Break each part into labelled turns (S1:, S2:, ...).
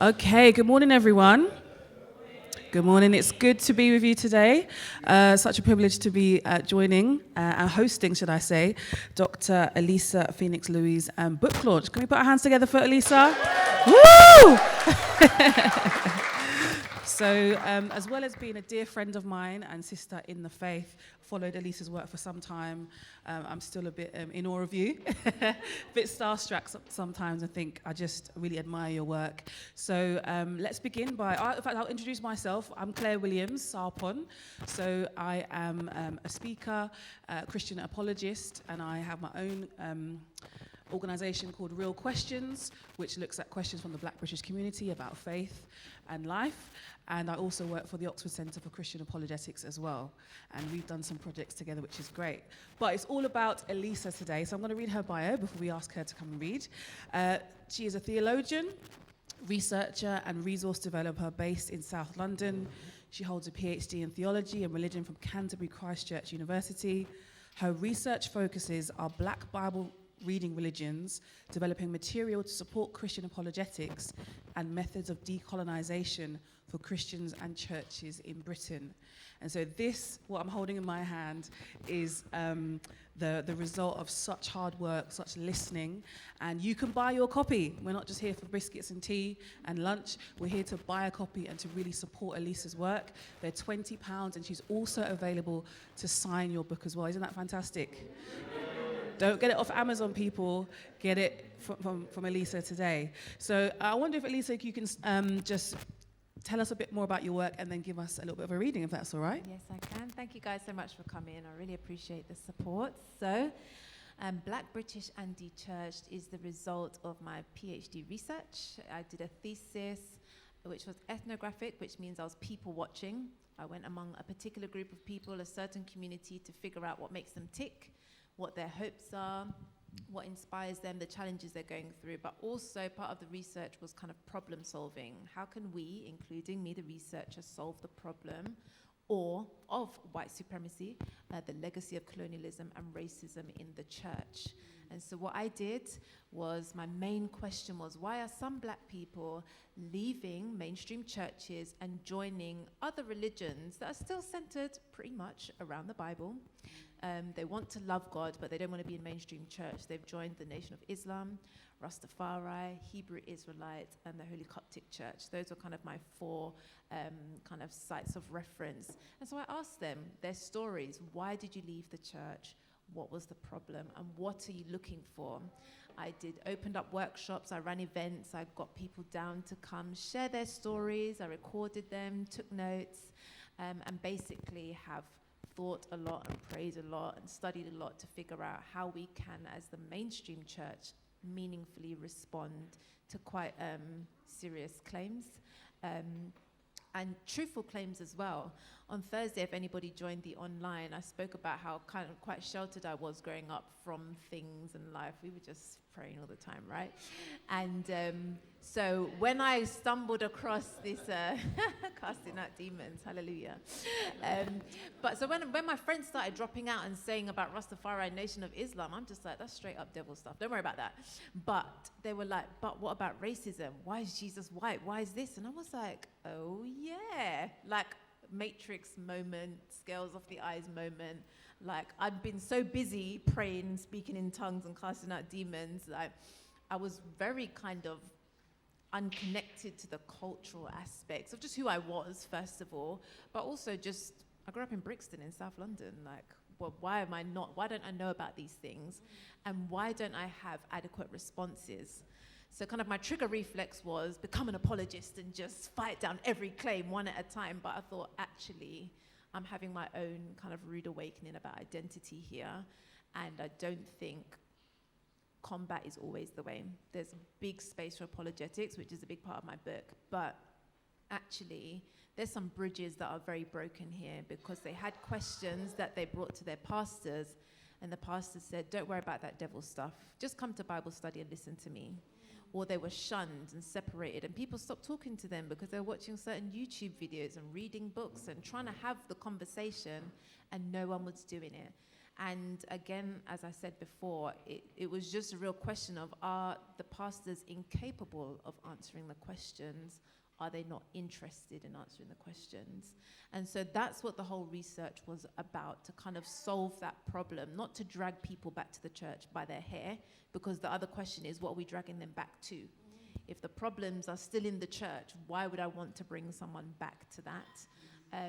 S1: Okay, good morning, everyone. Good morning. It's good to be with you today. Such a privilege to be joining and hosting, should I say, Dr. Elisa Phoenix Louise book launch. Can we put our hands together for Elisa? Woo! So, as well as being a dear friend of mine and sister in the faith, followed Elisa's work for some time. I'm still a bit in awe of you, a bit starstruck sometimes. I think I just really admire your work. So let's begin by, in fact, I'll introduce myself. I'm Claire Williams Sarpon. So I am a speaker, Christian apologist, and I have my own organisation called Real Questions, which looks at questions from the Black British community about faith and life. And I also work for the Oxford Centre for Christian Apologetics as well. And we've done some projects together, which is great. But it's all about Elisa today. So I'm going to read her bio before we ask her to come and read. She is a theologian, researcher, and resource developer based in South London. She holds a PhD in theology and religion from Canterbury Christ Church University. Her research focuses are Black Bible reading religions, developing material to support Christian apologetics, and methods of decolonization for Christians and churches in Britain. And so this, what I'm holding in my hand, is the result of such hard work, such listening. And you can buy your copy. We're not just here for biscuits and tea and lunch. We're here to buy a copy and to really support Elisa's work. They're £20, and she's also available to sign your book as well. Isn't that fantastic? Don't get it off Amazon, people. Get it from Elisa today. So I wonder if, Elisa, you can just tell us a bit more about your work and then give us a little bit of a reading, if that's all right.
S2: Yes, I can. Thank you guys so much for coming. I really appreciate the support. So, Black British and Dechurched is the result of my PhD research. I did a thesis which was ethnographic, which means I was people watching. I went among a particular group of people, a certain community, to figure out what makes them tick, what their hopes are, what inspires them, the challenges they're going through. But also part of the research was kind of problem solving. How can we, including me, the researcher, solve the problem of white supremacy, the legacy of colonialism and racism in the church? And so what I did was, my main question was, why are some Black people leaving mainstream churches and joining other religions that are still centered pretty much around the Bible? They want to love God, but they don't want to be in mainstream church. They've joined the Nation of Islam, Rastafari, Hebrew Israelite, and the Holy Coptic Church. Those were kind of my four kind of sites of reference. And so I asked them their stories. Why did you leave the church? What was the problem? And what are you looking for? I opened up workshops, I ran events, I got people down to come share their stories, I recorded them, took notes, and basically have thought a lot and prayed a lot and studied a lot to figure out how we can, as the mainstream church, meaningfully respond to quite serious claims and truthful claims as well. On Thursday, if anybody joined the online, I spoke about how kind of quite sheltered I was growing up from things in life. We were just praying all the time, right? And so when I stumbled across this, casting out demons, hallelujah. But so when my friends started dropping out and saying about Rastafari, Nation of Islam, I'm just like, that's straight up devil stuff. Don't worry about that. But they were like, but what about racism? Why is Jesus white? Why is this? And I was like, oh yeah, like Matrix moment, scales off the eyes moment. Like, I'd been so busy praying, speaking in tongues and casting out demons, like I was very kind of unconnected to the cultural aspects of just who I was, first of all, but also just, I grew up in Brixton in South London. Like, well, why don't I know about these things? And why don't I have adequate responses? So kind of my trigger reflex was become an apologist and just fight down every claim one at a time. But I thought, actually, I'm having my own kind of rude awakening about identity here. And I don't think combat is always the way. There's a big space for apologetics, which is a big part of my book. But actually, there's some bridges that are very broken here because they had questions that they brought to their pastors. And the pastor said, don't worry about that devil stuff. Just come to Bible study and listen to me. Or they were shunned and separated, and people stopped talking to them because they were watching certain YouTube videos and reading books and trying to have the conversation, and no one was doing it. And again, as I said before, it was just a real question of, are the pastors incapable of answering the questions? Are they not interested in answering the questions? And so that's what the whole research was about, to kind of solve that problem, not to drag people back to the church by their hair, because the other question is, what are we dragging them back to? If the problems are still in the church, why would I want to bring someone back to that?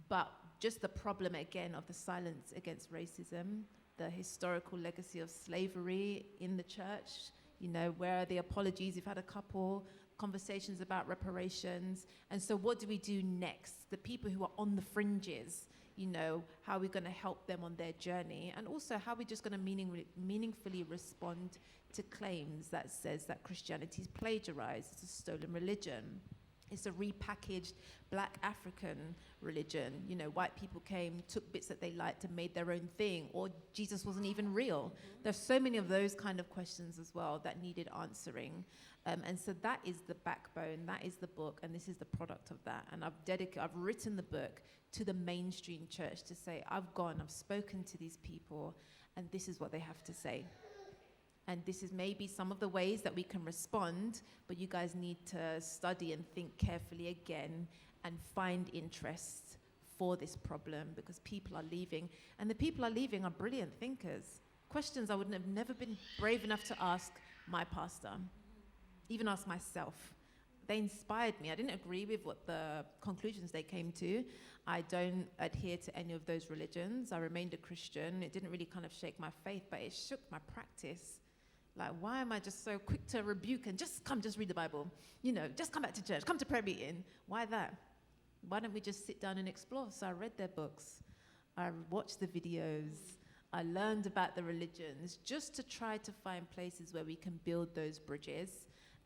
S2: But just the problem, again, of the silence against racism, the historical legacy of slavery in the church, you know, where are the apologies? You've had a couple conversations about reparations. And so what do we do next? The people who are on the fringes, you know, how are we going to help them on their journey? And also, how are we just going to meaningfully respond to claims that says that Christianity is plagiarized, it's a stolen religion, it's a repackaged Black African religion. You know, white people came, took bits that they liked and made their own thing, or Jesus wasn't even real. There's so many of those kind of questions as well that needed answering. And so that is the backbone, that is the book, and this is the product of that. And I've written the book to the mainstream church to say, I've spoken to these people, and this is what they have to say. And this is maybe some of the ways that we can respond, but you guys need to study and think carefully again and find interest for this problem, because people are leaving. And the people are leaving are brilliant thinkers. Questions I would have never been brave enough to ask my pastor, even ask myself. They inspired me. I didn't agree with what the conclusions they came to. I don't adhere to any of those religions. I remained a Christian. It didn't really kind of shake my faith, but it shook my practice. Like, why am I just so quick to rebuke and just read the Bible? You know, just come back to church, come to prayer meeting. Why that? Why don't we just sit down and explore? So I read their books. I watched the videos. I learned about the religions, just to try to find places where we can build those bridges.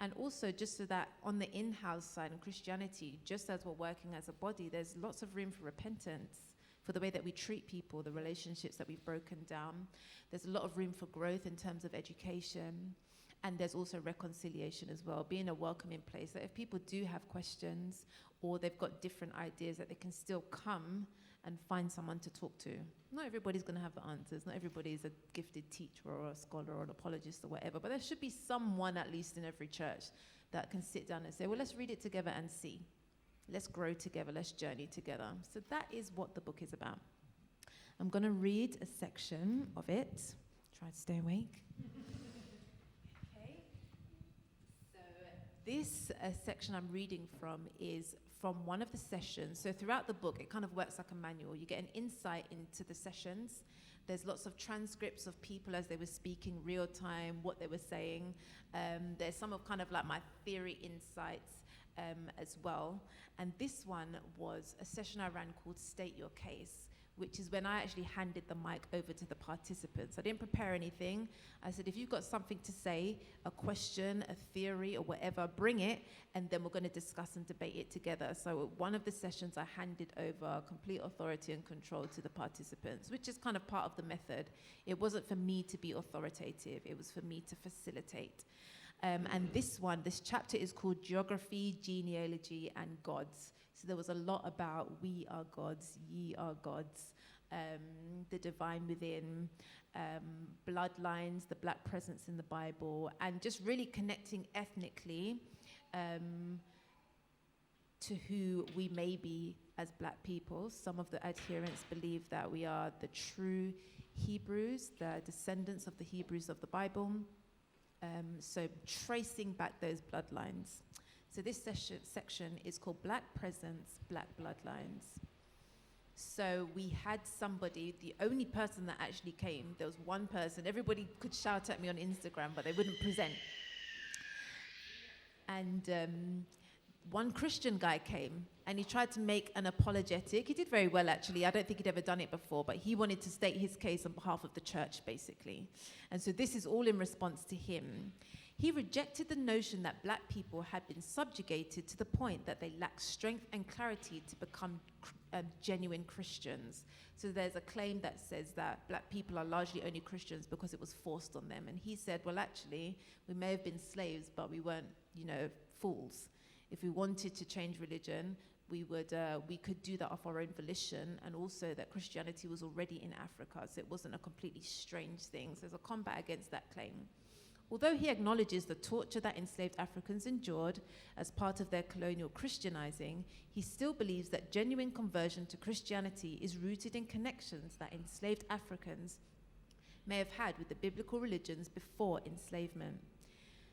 S2: And also just so that on the in-house side in Christianity, just as we're working as a body, there's lots of room for repentance, for the way that we treat people, the relationships that we've broken down. There's a lot of room for growth in terms of education. And there's also reconciliation as well, being a welcoming place that if people do have questions or they've got different ideas, that they can still come and find someone to talk to. Not everybody's going to have the answers. Not everybody is a gifted teacher or a scholar or an apologist or whatever, but there should be someone, at least in every church, that can sit down and say, well, let's read it together and see. Let's grow together. Let's journey together. So that is what the book is about. I'm going to read a section of it. Try to stay awake. Okay. So this section I'm reading from is from one of the sessions. So throughout the book, it kind of works like a manual. You get an insight into the sessions. There's lots of transcripts of people as they were speaking real time, what they were saying. There's some of kind of like my theory insights as well. And this one was a session I ran called State Your Case, which is when I actually handed the mic over to the participants. I didn't prepare anything. I said, if you've got something to say, a question, a theory, or whatever, bring it, and then we're going to discuss and debate it together. So one of the sessions, I handed over complete authority and control to the participants, which is kind of part of the method. It wasn't for me to be authoritative. It was for me to facilitate. And this chapter is called Geography, Genealogy, and Gods. So there was a lot about we are gods, ye are gods, the divine within, bloodlines, the black presence in the Bible, and just really connecting ethnically to who we may be as black people. Some of the adherents believe that we are the true Hebrews, the descendants of the Hebrews of the Bible. So tracing back those bloodlines. So this section is called Black Presence, Black Bloodlines. So we had somebody, the only person that actually came, there was one person, everybody could shout at me on Instagram, but they wouldn't present. And one Christian guy came, and he tried to make an apologetic. He did very well, actually. I don't think he'd ever done it before, but he wanted to state his case on behalf of the church, basically. And so this is all in response to him. He rejected the notion that black people had been subjugated to the point that they lacked strength and clarity to become genuine Christians. So there's a claim that says that black people are largely only Christians because it was forced on them. And he said, well, actually, we may have been slaves, but we weren't, fools. If we wanted to change religion, we could do that off our own volition, and also that Christianity was already in Africa, so it wasn't a completely strange thing. So there's a combat against that claim. Although he acknowledges the torture that enslaved Africans endured as part of their colonial Christianizing, he still believes that genuine conversion to Christianity is rooted in connections that enslaved Africans may have had with the biblical religions before enslavement.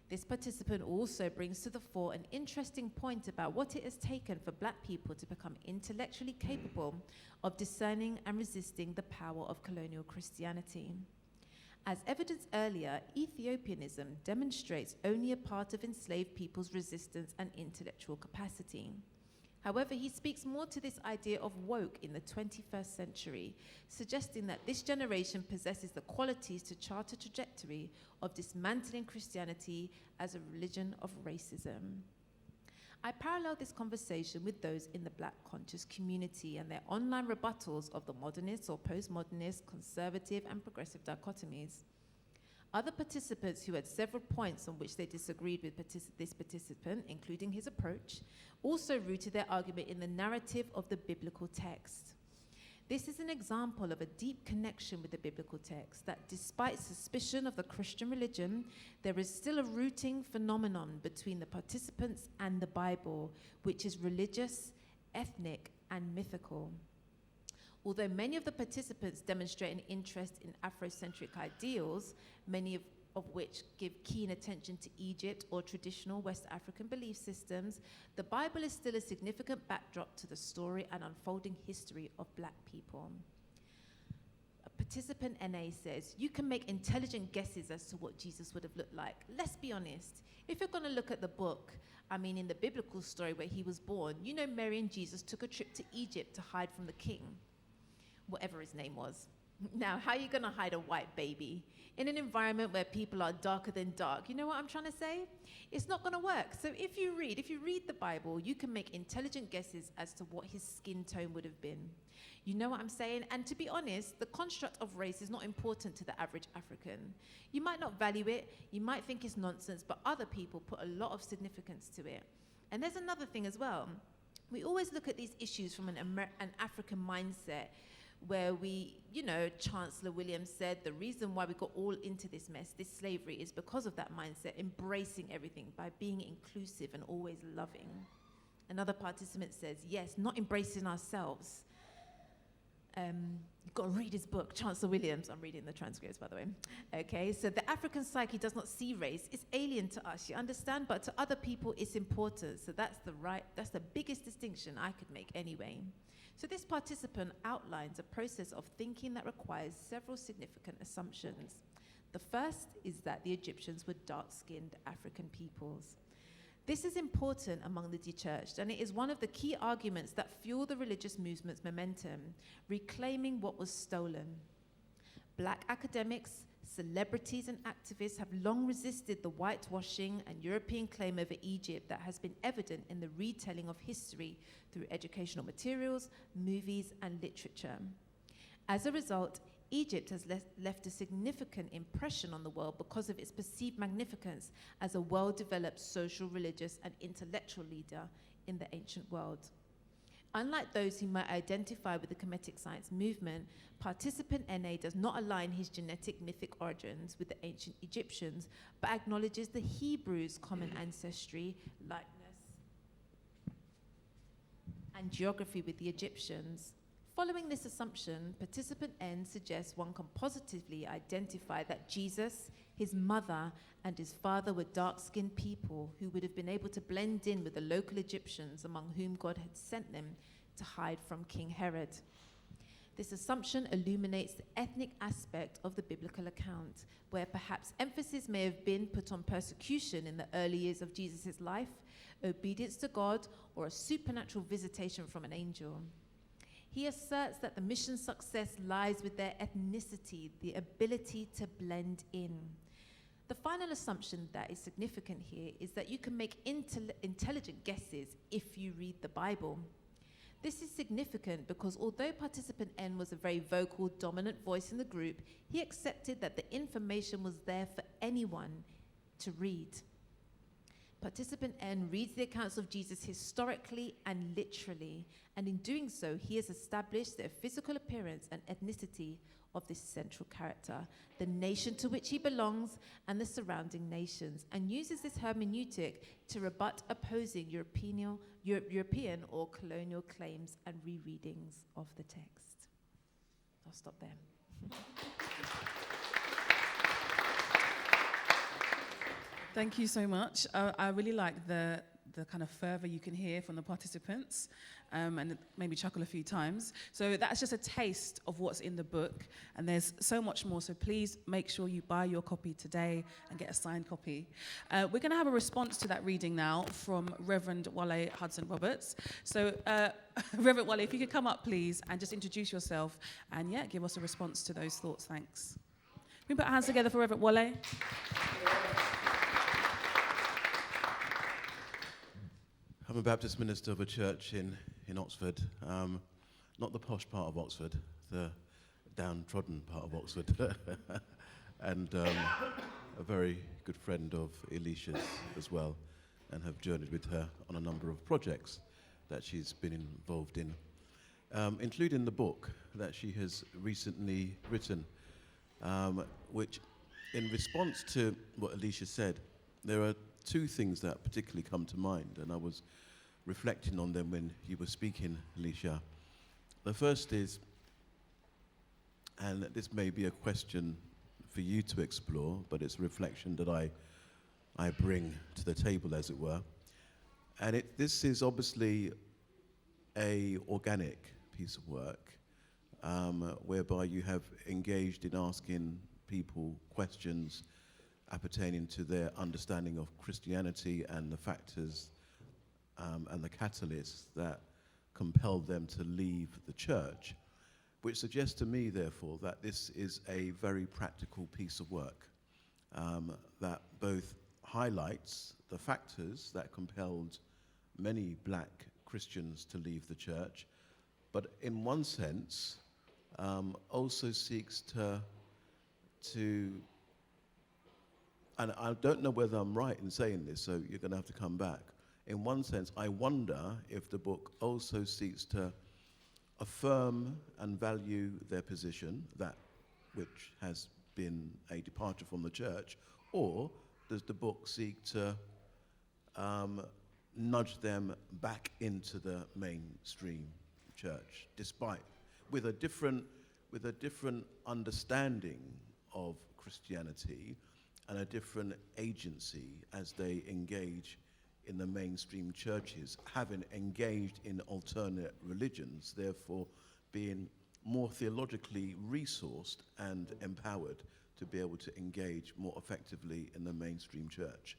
S2: This participant also brings to the fore an interesting point about what it has taken for Black people to become intellectually capable of discerning and resisting the power of colonial Christianity. As evidenced earlier, Ethiopianism demonstrates only a part of enslaved people's resistance and intellectual capacity. However, he speaks more to this idea of woke in the 21st century, suggesting that this generation possesses the qualities to chart a trajectory of dismantling Christianity as a religion of racism. I parallel this conversation with those in the Black conscious community and their online rebuttals of the modernist or postmodernist, conservative and progressive dichotomies. Other participants who had several points on which they disagreed with this participant, including his approach, also rooted their argument in the narrative of the biblical text. This is an example of a deep connection with the biblical text, that despite suspicion of the Christian religion, there is still a rooting phenomenon between the participants and the Bible, which is religious, ethnic, and mythical. Although many of the participants demonstrate an interest in Afrocentric ideals, many of which give keen attention to Egypt or traditional West African belief systems, the Bible is still a significant backdrop to the story and unfolding history of Black people. A participant NA says, you can make intelligent guesses as to what Jesus would have looked like. Let's be honest. If you're going to look at the book, in the biblical story where he was born, you know Mary and Jesus took a trip to Egypt to hide from the king, whatever his name was. Now, how are you going to hide a white baby in an environment where people are darker than dark? You know what I'm trying to say? It's not going to work. So if you read the Bible, you can make intelligent guesses as to what his skin tone would have been. You know what I'm saying? And to be honest, the construct of race is not important to the average African. You might not value it, you might think it's nonsense, but other people put a lot of significance to it. And there's another thing as well. We always look at these issues from an African mindset, where Chancellor Williams said the reason why we got all into this mess, this slavery, is because of that mindset, embracing everything by being inclusive and always loving. Another participant says, yes, not embracing ourselves. You've got to read his book, Chancellor Williams. I'm reading the transcripts, by the way. Okay, so the African psyche does not see race. It's alien to us, you understand? But to other people, it's important. So that's the biggest distinction I could make anyway. So this participant outlines a process of thinking that requires several significant assumptions. The first is that the Egyptians were dark-skinned African peoples. This is important among the dechurched, and it is one of the key arguments that fuel the religious movement's momentum, reclaiming what was stolen. Black academics, celebrities and activists have long resisted the whitewashing and European claim over Egypt that has been evident in the retelling of history through educational materials, movies, and literature. As a result, Egypt has left a significant impression on the world because of its perceived magnificence as a well-developed social, religious, and intellectual leader in the ancient world. Unlike those who might identify with the Kemetic science movement, participant NA does not align his genetic mythic origins with the ancient Egyptians, but acknowledges the Hebrews' common ancestry, likeness, and geography with the Egyptians. Following this assumption, participant N suggests one can positively identify that Jesus, his mother, and his father were dark-skinned people who would have been able to blend in with the local Egyptians among whom God had sent them to hide from King Herod. This assumption illuminates the ethnic aspect of the biblical account, where perhaps emphasis may have been put on persecution in the early years of Jesus' life, obedience to God, or a supernatural visitation from an angel. He asserts that the mission's success lies with their ethnicity, the ability to blend in. The final assumption that is significant here is that you can make intelligent guesses if you read the Bible. This is significant because although participant N was a very vocal, dominant voice in the group, he accepted that the information was there for anyone to read. Participant N reads the accounts of Jesus historically and literally, and in doing so, he has established the physical appearance and ethnicity of this central character, the nation to which he belongs, and the surrounding nations, and uses this hermeneutic to rebut opposing European or colonial claims and rereadings of the text. I'll stop there.
S1: Thank you so much. I really like the kind of fervour you can hear from the participants, and maybe chuckle a few times. So that's just a taste of what's in the book, and there's so much more. So please make sure you buy your copy today and get a signed copy. We're going to have a response to that reading now from Reverend Wale Hudson-Roberts. So Reverend Wale, if you could come up, please, and just introduce yourself and, give us a response to those thoughts. Thanks. Can we put our hands together for Reverend Wale?
S3: I'm a Baptist minister of a church in Oxford, not the posh part of Oxford, the downtrodden part of Oxford, and a very good friend of Alicia's as well, and have journeyed with her on a number of projects that she's been involved in, including the book that she has recently written, which, in response to what Alicia said, there are two things that particularly come to mind, and I was reflecting on them when you were speaking, Alicia. The first is, and this may be a question for you to explore, but it's a reflection that I bring to the table, as it were. And this is obviously a organic piece of work, whereby you have engaged in asking people questions appertaining to their understanding of Christianity and the factors and the catalysts that compelled them to leave the church, which suggests to me, therefore, that this is a very practical piece of work that both highlights the factors that compelled many black Christians to leave the church, but in one sense also seeks to and I don't know whether I'm right in saying this, so you're going to have to come back. In one sense, I wonder if the book also seeks to affirm and value their position, that which has been a departure from the church, or does the book seek to nudge them back into the mainstream church, with a different understanding of Christianity and a different agency as they engage in the mainstream churches, having engaged in alternate religions, therefore being more theologically resourced and empowered to be able to engage more effectively in the mainstream church.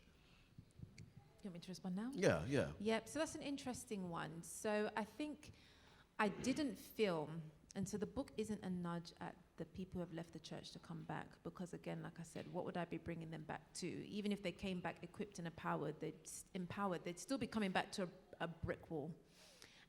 S2: You want me to respond now?
S3: Yeah.
S2: Yep, so that's an interesting one. So I think I didn't feel, and so the book isn't a nudge at the people who have left the church to come back, because again, like I said, what would I be bringing them back to? Even if they came back equipped and empowered, they'd still be coming back to a brick wall.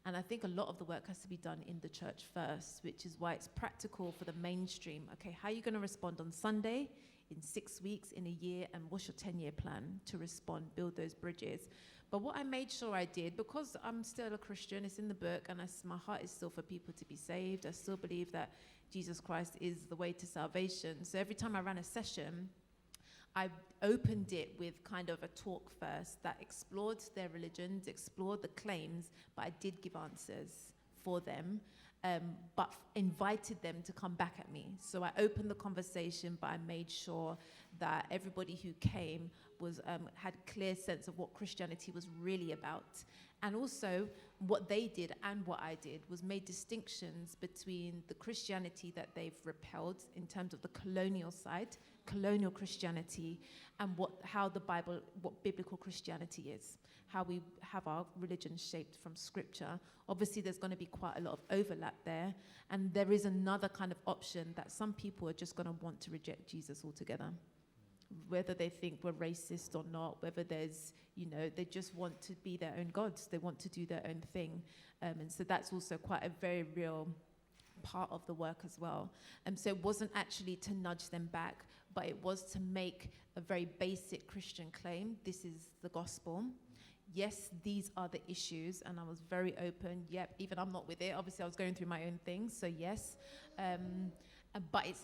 S2: And I think a lot of the work has to be done in the church first, which is why it's practical for the mainstream. Okay, how are you going to respond on Sunday, in 6 weeks, in a year, and what's your 10-year plan to respond, build those bridges? But what I made sure I did, because I'm still a Christian, it's in the book, and my heart is still for people to be saved. I still believe that Jesus Christ is the way to salvation. So every time I ran a session, I opened it with kind of a talk first that explored their religions, explored the claims, but I did give answers for them, but invited them to come back at me. So I opened the conversation, but I made sure that everybody who came had a clear sense of what Christianity was really about. And also, what they did and what I did was made distinctions between the Christianity that they've repelled in terms of the colonial side, colonial Christianity, and what biblical Christianity is, how we have our religion shaped from Scripture. Obviously, there's going to be quite a lot of overlap there, and there is another kind of option that some people are just going to want to reject Jesus altogether, whether they think we're racist or not, whether there's, they just want to be their own gods. They want to do their own thing. And so that's also quite a very real part of the work as well. So it wasn't actually to nudge them back, but it was to make a very basic Christian claim. This is the gospel. Yes, these are the issues, and I was very open. Yep, even I'm not with it. Obviously, I was going through my own things, so yes. But it's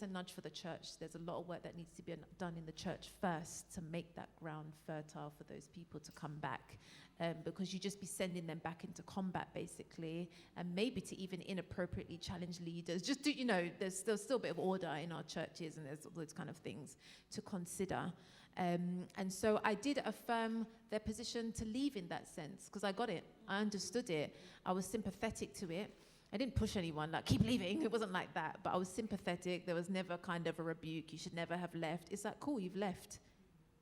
S2: a nudge for the church. There's a lot of work that needs to be done in the church first to make that ground fertile for those people to come back, because you just be sending them back into combat, basically, and maybe to even inappropriately challenge leaders. Just to, there's still a bit of order in our churches, and there's all those kind of things to consider. And so I did affirm their position to leave in that sense, because I got it. I understood it. I was sympathetic to it. I didn't push anyone, like, keep leaving. It wasn't like that. But I was sympathetic. There was never kind of a rebuke. You should never have left. It's like, cool, you've left.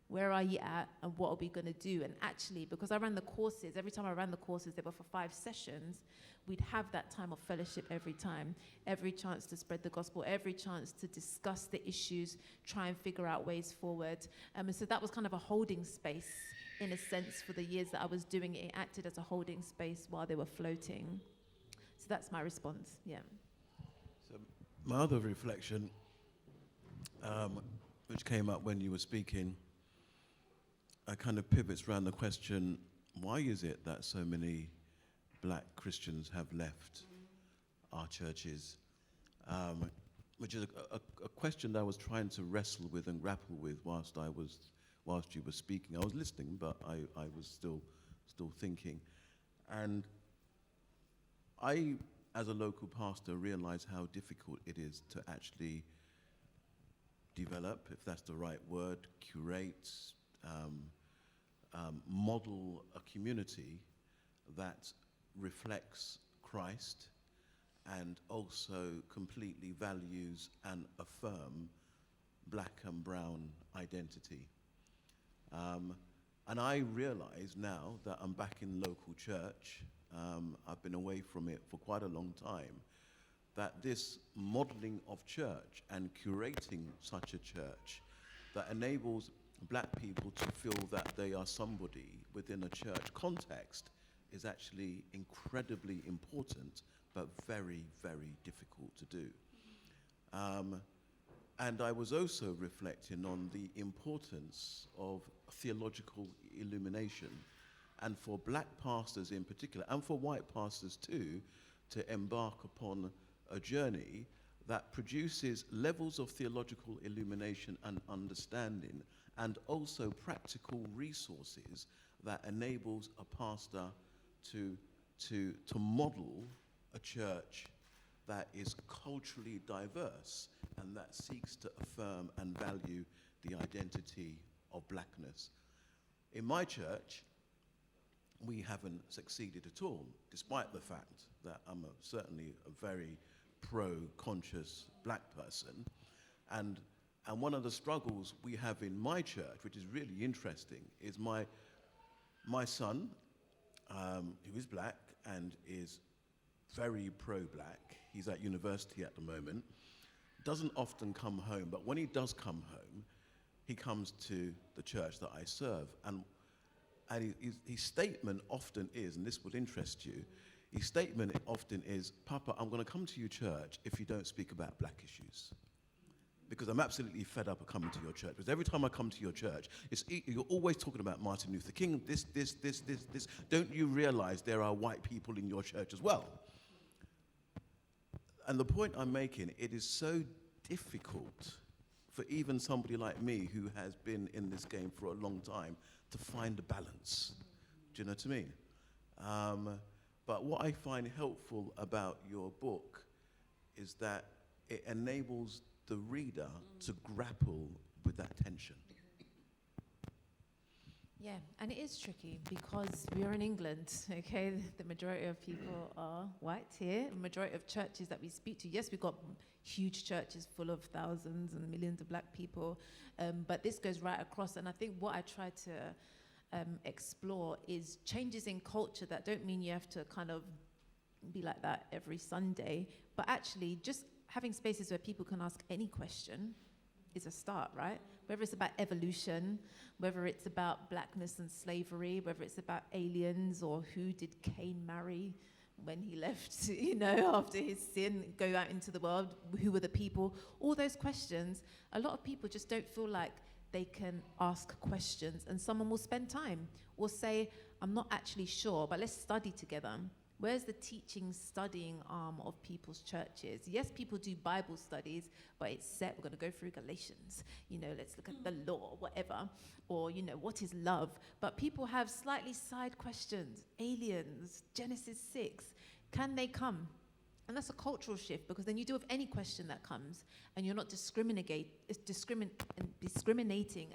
S2: Where are you at, and what are we going to do? And actually, because I ran the courses, every time I ran the courses, they were for 5 sessions, we'd have that time of fellowship every time, every chance to spread the gospel, every chance to discuss the issues, try and figure out ways forward. And so that was kind of a holding space, in a sense, for the years that I was doing it. It acted as a holding space while they were floating. So that's my response, yeah.
S3: So my other reflection, which came up when you were speaking, kind of pivots around the question, why is it that so many black Christians have left our churches? Which is a question that I was trying to wrestle with and grapple with whilst you were speaking. I was listening, but I was still thinking. And I, as a local pastor, realize how difficult it is to actually develop, if that's the right word, curate, model a community that reflects Christ and also completely values and affirm black and brown identity. And I realize now that I'm back in local church, I've been away from it for quite a long time, that this modeling of church and curating such a church that enables black people to feel that they are somebody within a church context is actually incredibly important, but very, very difficult to do. And I was also reflecting on the importance of theological illumination, and for black pastors in particular, and for white pastors too, to embark upon a journey that produces levels of theological illumination and understanding, and also practical resources that enables a pastor to model a church that is culturally diverse and that seeks to affirm and value the identity of blackness. In my church, we haven't succeeded at all, despite the fact that I'm certainly a very pro-conscious black person. And one of the struggles we have in my church, which is really interesting, is my son, who is black and is very pro-black, he's at university at the moment, doesn't often come home, but when he does come home, he comes to the church that I serve. And his statement often is, and this would interest you, his statement often is, Papa, I'm going to come to your church if you don't speak about black issues. Because I'm absolutely fed up of coming to your church. Because every time I come to your church, you're always talking about Martin Luther King, this. Don't you realize there are white people in your church as well? And the point I'm making, it is so difficult for even somebody like me who has been in this game for a long time to find a balance. Do you know what I mean? But what I find helpful about your book is that it enables the reader to grapple with that tension.
S2: Yeah, and it is tricky because we are in England, okay? The majority of people are white here. The majority of churches that we speak to, yes, we've got huge churches full of thousands and millions of black people, but this goes right across. And I think what I try to explore is changes in culture that don't mean you have to kind of be like that every Sunday, but actually just having spaces where people can ask any question is a start, right? Whether it's about evolution, whether it's about blackness and slavery, whether it's about aliens or who did Cain marry, when he left, after his sin, go out into the world, who were the people? All those questions, a lot of people just don't feel like they can ask questions, and someone will spend time or say, I'm not actually sure, but let's study together. Where's the teaching, studying arm of people's churches? Yes, people do Bible studies, but it's set, we're going to go through Galatians, let's look at the law, whatever, or, what is love? But people have slightly side questions. Aliens, Genesis 6, can they come? And that's a cultural shift, because then you deal with any question that comes, and you're not discriminating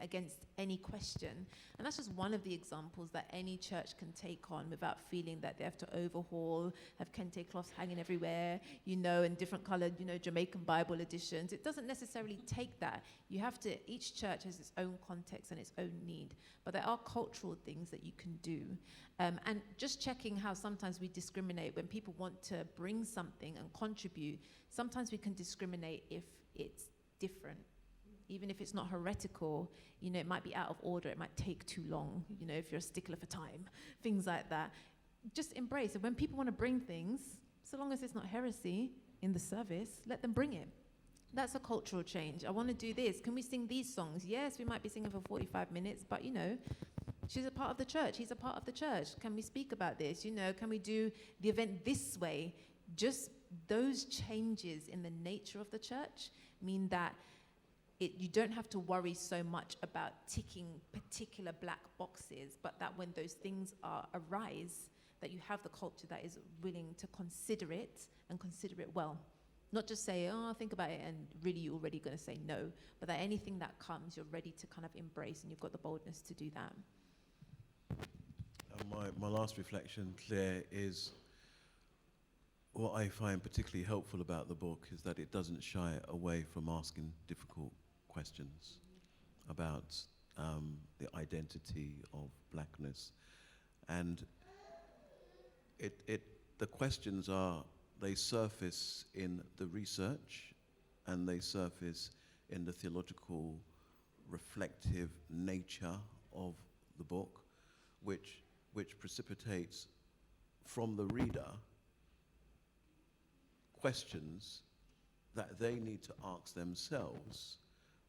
S2: against any question. And that's just one of the examples that any church can take on without feeling that they have to overhaul, have kente cloths hanging everywhere, and different colored, Jamaican Bible editions. It doesn't necessarily take that. You have to, each church has its own context and its own need. But there are cultural things that you can do. And just checking how sometimes we discriminate when people want to bring something and contribute. Sometimes we can discriminate if it's different. Even if it's not heretical, it might be out of order, it might take too long, if you're a stickler for time, things like that. Just embrace it. When people want to bring things, so long as it's not heresy in the service, let them bring it. That's a cultural change. I want to do this. Can we sing these songs? Yes, we might be singing for 45 minutes, but she's a part of the church. He's a part of the church. Can we speak about this? Can we do the event this way? Just those changes in the nature of the church mean that you don't have to worry so much about ticking particular black boxes, but that when those things arise, that you have the culture that is willing to consider it and consider it well. Not just say, think about it, and really you're already going to say no, but that anything that comes, you're ready to kind of embrace, and you've got the boldness to do that.
S3: My last reflection, Claire, is what I find particularly helpful about the book is that it doesn't shy away from asking difficult questions about the identity of blackness. And the questions they surface in the research, and they surface in the theological, reflective nature of the book, which precipitates from the reader questions that they need to ask themselves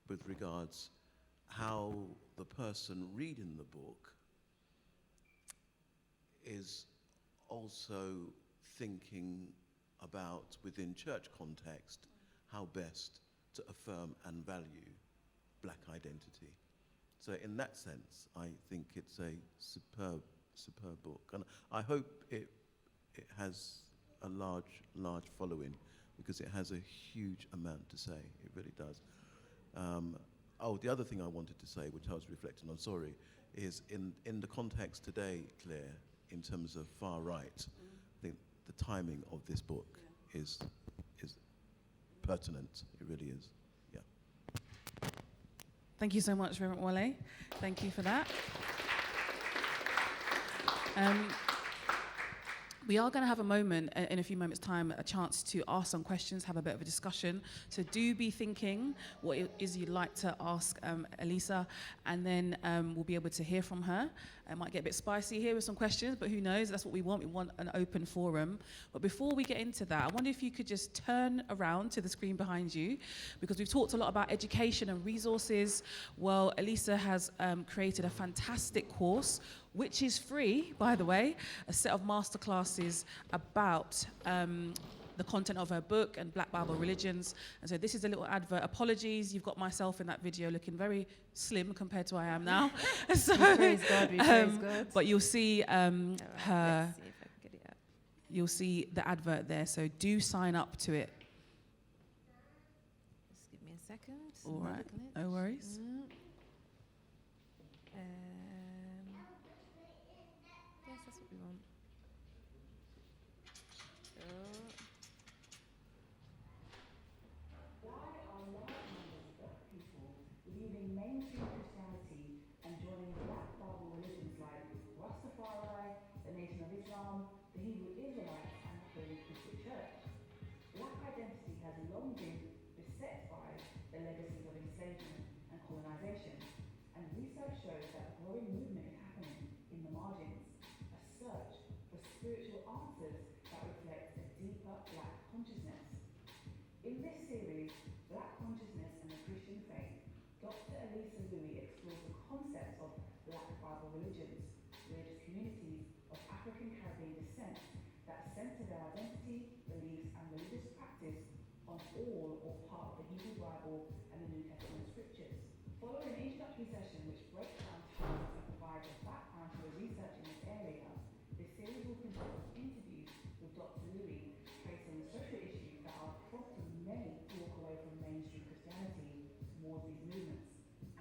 S3: with regards how the person reading the book is also thinking about, within church context, how best to affirm and value black identity. So in that sense, I think it's a superb book. And I hope it has a large following, because it has a huge amount to say. It really does. The other thing I wanted to say, which I was reflecting on, sorry, is in the context today, Claire, in terms of far right, I think the timing of this book is pertinent. It really is. Yeah.
S1: Thank you so much, Reverend Wale. Thank you for that. We are going to have a moment, in a few moments' time, a chance to ask some questions, have a bit of a discussion. So do be thinking what it is you'd like to ask Elisa, and then we'll be able to hear from her. It might get a bit spicy here with some questions, but who knows? That's what we want. We want an open forum. But before we get into that, I wonder if you could just turn around to the screen behind you, because we've talked a lot about education and resources. Well, Elisa has created a fantastic course, which is free, by the way, a set of masterclasses about the content of her book and Black Bible religions. And so this is a little advert. Apologies, you've got myself in that video looking very slim compared to what I am now. So,
S2: we praise God, we praise God.
S1: But you'll see
S2: Right,
S1: her,
S2: let's see if I can get it up.
S1: you'll see the advert there. So do sign up to it.
S2: Just give me a second.
S1: All right,
S2: Glitch.
S1: no worries.
S2: Yes, that's what we want.
S4: Leaving mainstream Christianity and joining Black Bible religions like Rastafari, the Nation of Islam, the Hebrew Israelites, and the Holy Christian Church. Black identity has long been beset by the legacies of enslavement and colonization, and research shows that a growing movement is happening in the margins, a search for spiritual answers that Black consciousness. In this series, Black Consciousness and the Christian Faith, Dr. Elisa Louie explores the concepts of Black Bible religions, religious communities of African Caribbean descent that center their identity, beliefs, and religious practice on all or part of the Hebrew Bible and the New Testament scriptures. Following an introductory session which breaks down terms and provides a background to the research in this area, this series will consist of interviews with Dr. Louie, tracing social issues that are prompting many to walk away from mainstream Christianity towards these movements,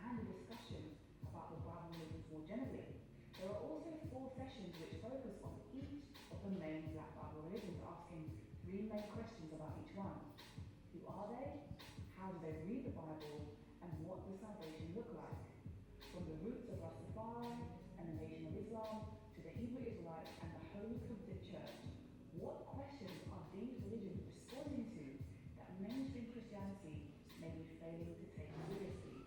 S4: and a discussion about the Bible religions more generally. There are also 4 sessions which focus on each of the main Black Bible religions, asking 3 main questions about each one. Who are they? How do they read the Bible? And what does salvation look like? From the roots of Rastafari and the Nation of Islam to the Hebrew Israelites and the Holy Covenant Church, what questions are these religions responding to that mainstream Christianity may be failing to take seriously?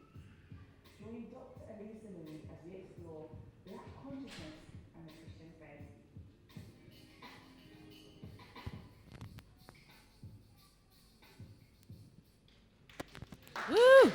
S4: Join Dr. Elisa Louie as we explore Black consciousness and the Christian faith.
S1: Woo!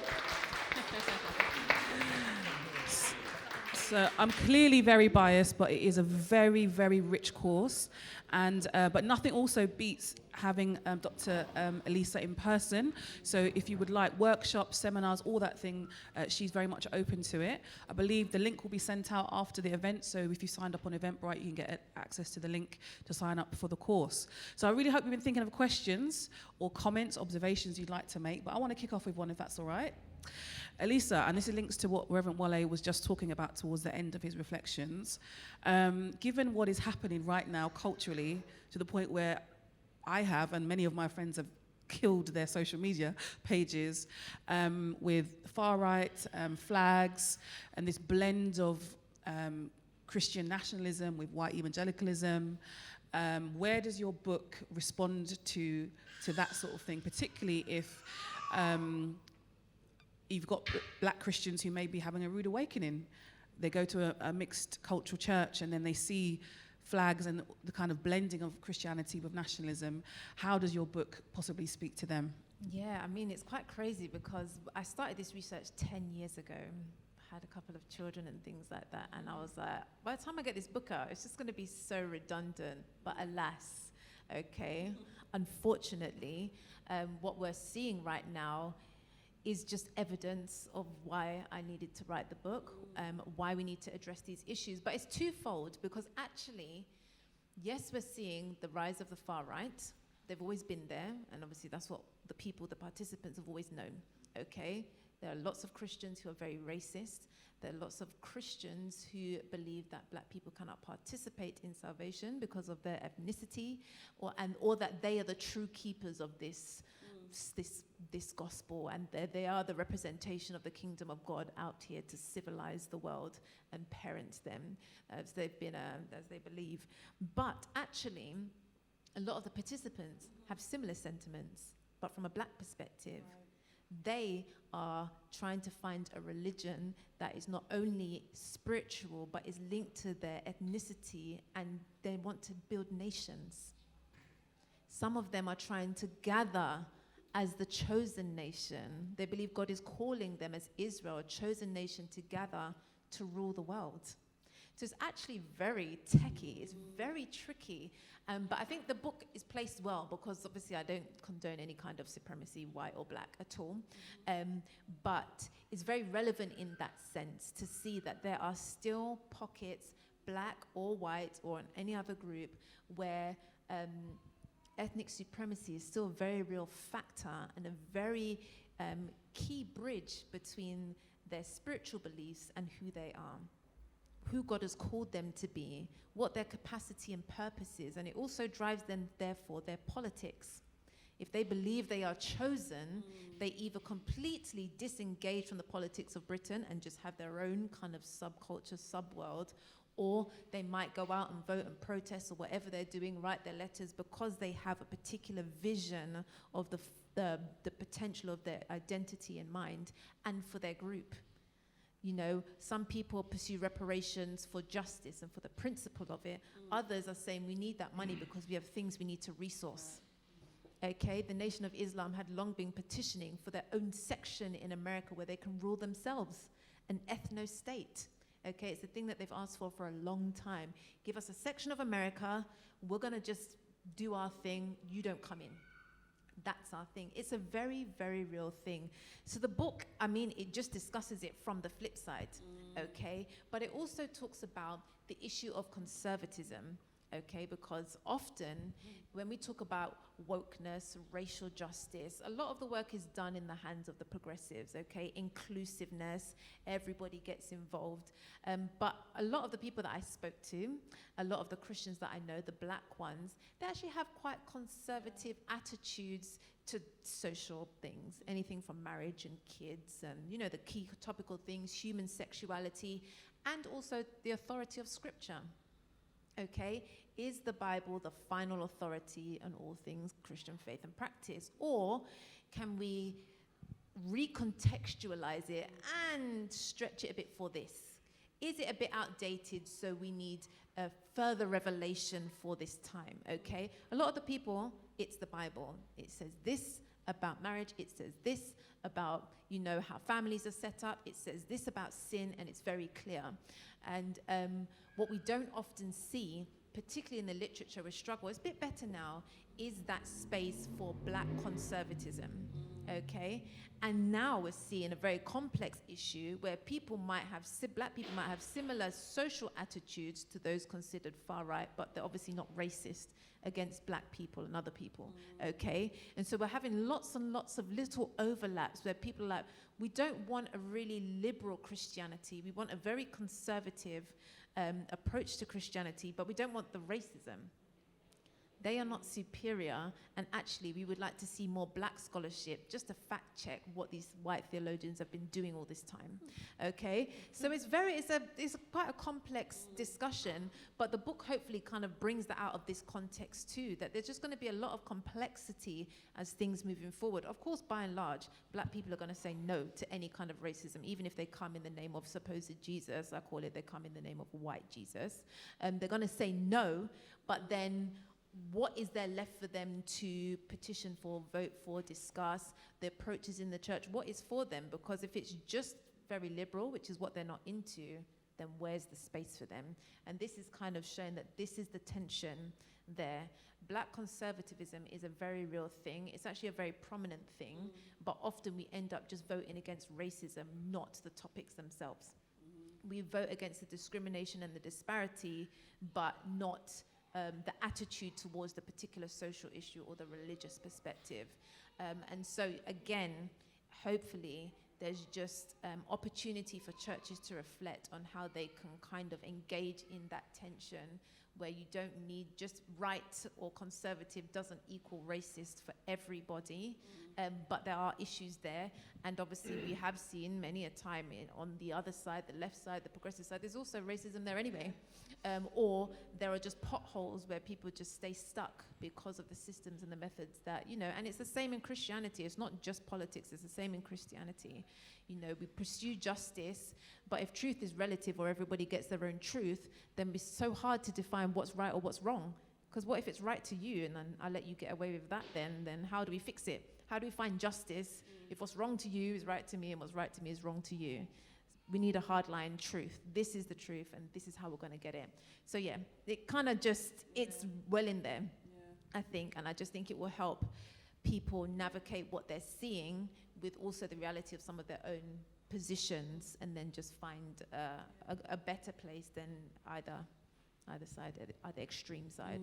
S1: So I'm clearly very biased, but it is a very, very rich course. And but nothing also beats having Dr. Elisa in person. So if you would like workshops, seminars, all that thing, she's very much open to it. I believe the link will be sent out after the event. So if you signed up on Eventbrite, you can get access to the link to sign up for the course. So I really hope you've been thinking of questions or comments, observations you'd like to make. But I want to kick off with one, if that's all right. Elisa, and this links to what Reverend Wale was just talking about towards the end of his reflections. Given what is happening right now culturally, to the point where I have, and many of my friends have killed their social media pages with far-right flags and this blend of Christian nationalism with white evangelicalism, where does your book respond to that sort of thing, particularly if you've got Black Christians who may be having a rude awakening? They go to a mixed cultural church and then they see flags and the kind of blending of Christianity with nationalism. How does your book possibly speak to them?
S2: Yeah, I mean, it's quite crazy because I started this research 10 years ago. Had a couple of children and things like that. And I was like, by the time I get this book out, it's just going to be so redundant. But alas, okay, unfortunately, what we're seeing right now is just evidence of why I needed to write the book, why we need to address these issues. But it's twofold, because actually, yes, we're seeing the rise of the far right. They've always been there, and obviously that's what the people, the participants have always known, okay? There are lots of Christians who are very racist. There are lots of Christians who believe that Black people cannot participate in salvation because of their ethnicity, or that they are the true keepers of this gospel, and they are the representation of the kingdom of God out here to civilize the world and parent them as they've been, as they believe. But actually, a lot of the participants have similar sentiments, but from a Black perspective. They are trying to find a religion that is not only spiritual, but is linked to their ethnicity, and they want to build nations. Some of them are trying to gather as the chosen nation. They believe God is calling them as Israel, a chosen nation, to gather to rule the world. So it's actually very techie, it's very tricky. But I think the book is placed well because obviously I don't condone any kind of supremacy, white or Black at all. But it's very relevant in that sense to see that there are still pockets, Black or white or in any other group, where ethnic supremacy is still a very real factor and a very key bridge between their spiritual beliefs and who they are, who God has called them to be, what their capacity and purpose is. And it also drives them, therefore, their politics. If they believe they are chosen, they either completely disengage from the politics of Britain and just have their own kind of subculture, subworld, or they might go out and vote and protest or whatever they're doing, write their letters because they have a particular vision of the potential of their identity in mind and for their group. You know, some people pursue reparations for justice and for the principle of it. Others are saying we need that money because we have things we need to resource. Okay, the Nation of Islam had long been petitioning for their own section in America where they can rule themselves, an ethno-state. Okay, it's a thing that they've asked for a long time. Give us a section of America, we're going to just do our thing, you don't come in. That's our thing. It's a very, very real thing. So the book, I mean, it just discusses it from the flip side, okay? But it also talks about the issue of conservatism, okay? Because often when we talk about wokeness, racial justice, a lot of the work is done in the hands of the progressives, okay? Inclusiveness, everybody gets involved. But a lot of the people that I spoke to, a lot of the Christians that I know, the black ones, they actually have quite conservative attitudes to social things, anything from marriage and kids and, you know, the key topical things, human sexuality, and also the authority of Scripture. Okay, is the Bible the final authority on all things Christian faith and practice? Or can we recontextualize it and stretch it a bit for this? Is it a bit outdated, so we need a further revelation for this time, okay? A lot of the people, it's the Bible. It says this about marriage, it says this about, you know, how families are set up, it says this about sin, and it's very clear. And what we don't often see, particularly in the literature, we struggle, it's a bit better now, is that space for black conservatism, okay? And now we're seeing a very complex issue where people might have, black people might have similar social attitudes to those considered far right, but they're obviously not racist against black people and other people, okay? And so we're having lots and lots of little overlaps where people are like, we don't want a really liberal Christianity, we want a very conservative approach to Christianity, but we don't want the racism. They are not superior, and actually we would like to see more black scholarship just to fact check what these white theologians have been doing all this time, okay? So it's quite a complex discussion, but the book hopefully kind of brings that out of this context too, that there's just going to be a lot of complexity as things moving forward. Of course, by and large, black people are going to say no to any kind of racism, even if they come in the name of supposed Jesus. I call it, they come in the name of white Jesus. They're going to say no, but then what is there left for them to petition for, vote for, discuss, the approaches in the church? What is for them? Because if it's just very liberal, which is what they're not into, then where's the space for them? And this is kind of showing that this is the tension there. Black conservatism is a very real thing. It's actually a very prominent thing, but often we end up just voting against racism, not the topics themselves. We vote against the discrimination and the disparity, but not the attitude towards the particular social issue or the religious perspective. And so again, hopefully there's just opportunity for churches to reflect on how they can kind of engage in that tension where you don't need just right or conservative doesn't equal racist for everybody, but there are issues there. And obviously we have seen many a time on the other side, the left side, the progressive side, there's also racism there anyway. Or there are just potholes where people just stay stuck because of the systems and the methods that, you know, and it's the same in Christianity. It's not just politics, it's the same in Christianity. You know, we pursue justice, but if truth is relative or everybody gets their own truth, then it's so hard to define what's right or what's wrong. Because what if it's right to you and then I let you get away with that then how do we fix it? How do we find justice if what's wrong to you is right to me and what's right to me is wrong to you? We need a hardline truth. This is the truth and this is how we're going to get it. So yeah, it kind of just, it's well in there, I think. And I just think it will help people navigate what they're seeing with also the reality of some of their own positions and then just find a better place than either side, either extreme side.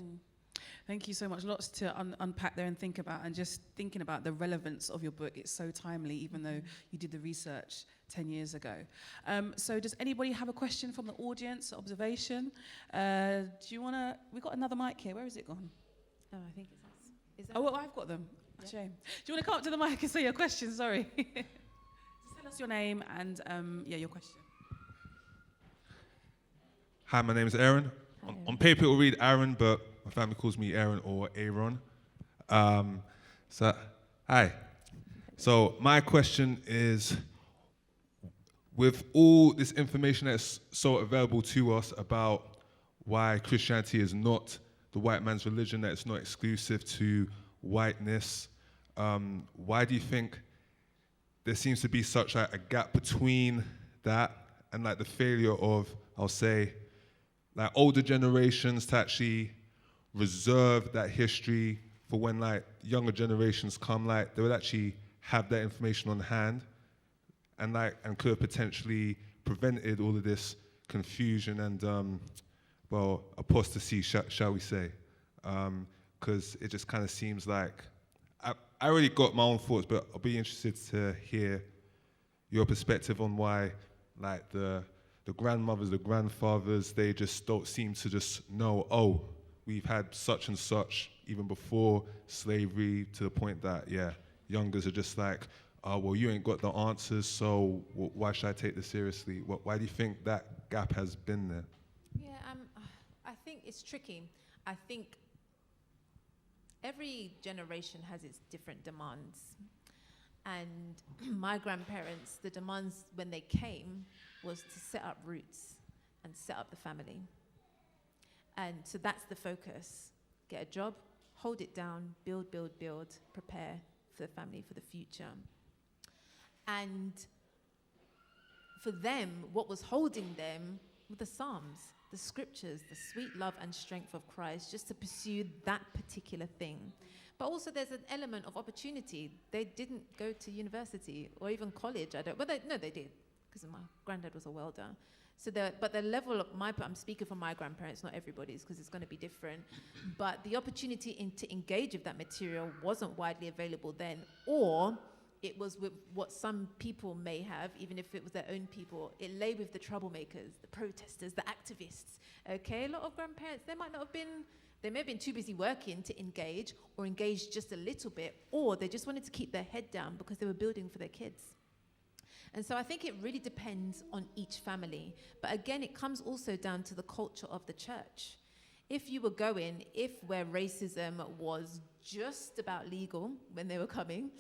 S1: Thank you so much. Lots to unpack there and think about, and just thinking about the relevance of your book. It's so timely, even though you did the research 10 years ago. So does anybody have a question from the audience, observation? Do you want to, we've got another mic here. Where is it gone?
S2: Oh, I think it's us. Is that
S1: Oh, well, I've got them.
S2: Yeah.
S1: Shame. Do you want to come up to the mic and say your question? Sorry. Just tell us your name and, your question.
S5: Hi, my name is Aaron.
S2: Hi,
S5: On paper it will read Aaron, but my family calls me Aaron or Aaron. Hi. So my question is, with all this information that's so available to us about why Christianity is not the white man's religion, that it's not exclusive to whiteness. Why do you think there seems to be such a gap between that and like the failure of, I'll say, like older generations to actually reserve that history for when like younger generations come, like they would actually have that information on hand and could have potentially prevented all of this confusion and apostasy, shall we say? Because it just kind of seems like I already got my own thoughts, but I'll be interested to hear your perspective on why, like the grandmothers, the grandfathers, they just don't seem to just know, oh, we've had such and such even before slavery, to the point that, youngers are just like, oh, well, you ain't got the answers, so why should I take this seriously? Why do you think that gap has been there?
S2: Yeah, I think it's tricky. I think every generation has its different demands. And my grandparents, the demands when they came was to set up roots and set up the family. And so that's the focus. Get a job, hold it down, build, prepare for the family, for the future. And for them, what was holding them were the Psalms, the scriptures, the sweet love and strength of Christ, just to pursue that particular thing. But also there's an element of opportunity. They didn't go to university or even college. They did, because my granddad was a welder. So but the level of I'm speaking for my grandparents, not everybody's, because it's going to be different. But the opportunity to engage with that material wasn't widely available then, or it was with what some people may have, even if it was their own people. It lay with the troublemakers, the protesters, the activists. Okay, a lot of grandparents, they may have been too busy working to engage, or engage just a little bit, or they just wanted to keep their head down because they were building for their kids. And so I think it really depends on each family. But again, it comes also down to the culture of the church. If where racism was just about legal when they were coming,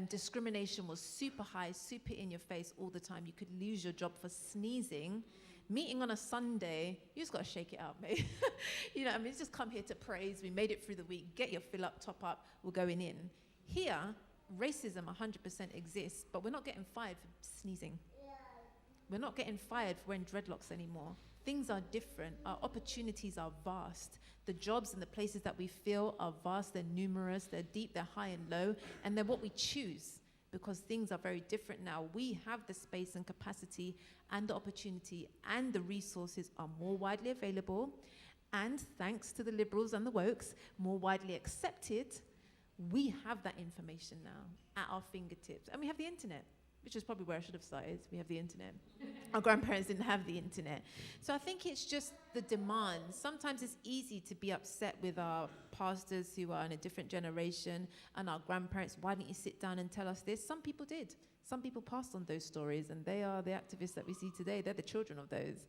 S2: discrimination was super high, super in your face all the time, you could lose your job for sneezing, meeting on a Sunday, you just got to shake it out, mate. You know what I mean? Just come here to praise. We made it through the week. Get your fill up, top up. We're going in. Here, racism 100% exists, but we're not getting fired for sneezing. We're not getting fired for wearing dreadlocks anymore. Things are different. Our opportunities are vast. The jobs and the places that we fill are vast. They're numerous. They're deep. They're high and low. And they're what we choose, because things are very different now. We have the space and capacity and the opportunity, and the resources are more widely available. And thanks to the liberals and the wokes, more widely accepted. We have that information now at our fingertips. And we have the internet, which is probably where I should have started. We have the internet. Our grandparents didn't have the internet. So I think it's just the demand. Sometimes it's easy to be upset with our pastors who are in a different generation and our grandparents. Why didn't you sit down and tell us this? Some people did. Some people passed on those stories, and they are the activists that we see today. They're the children of those,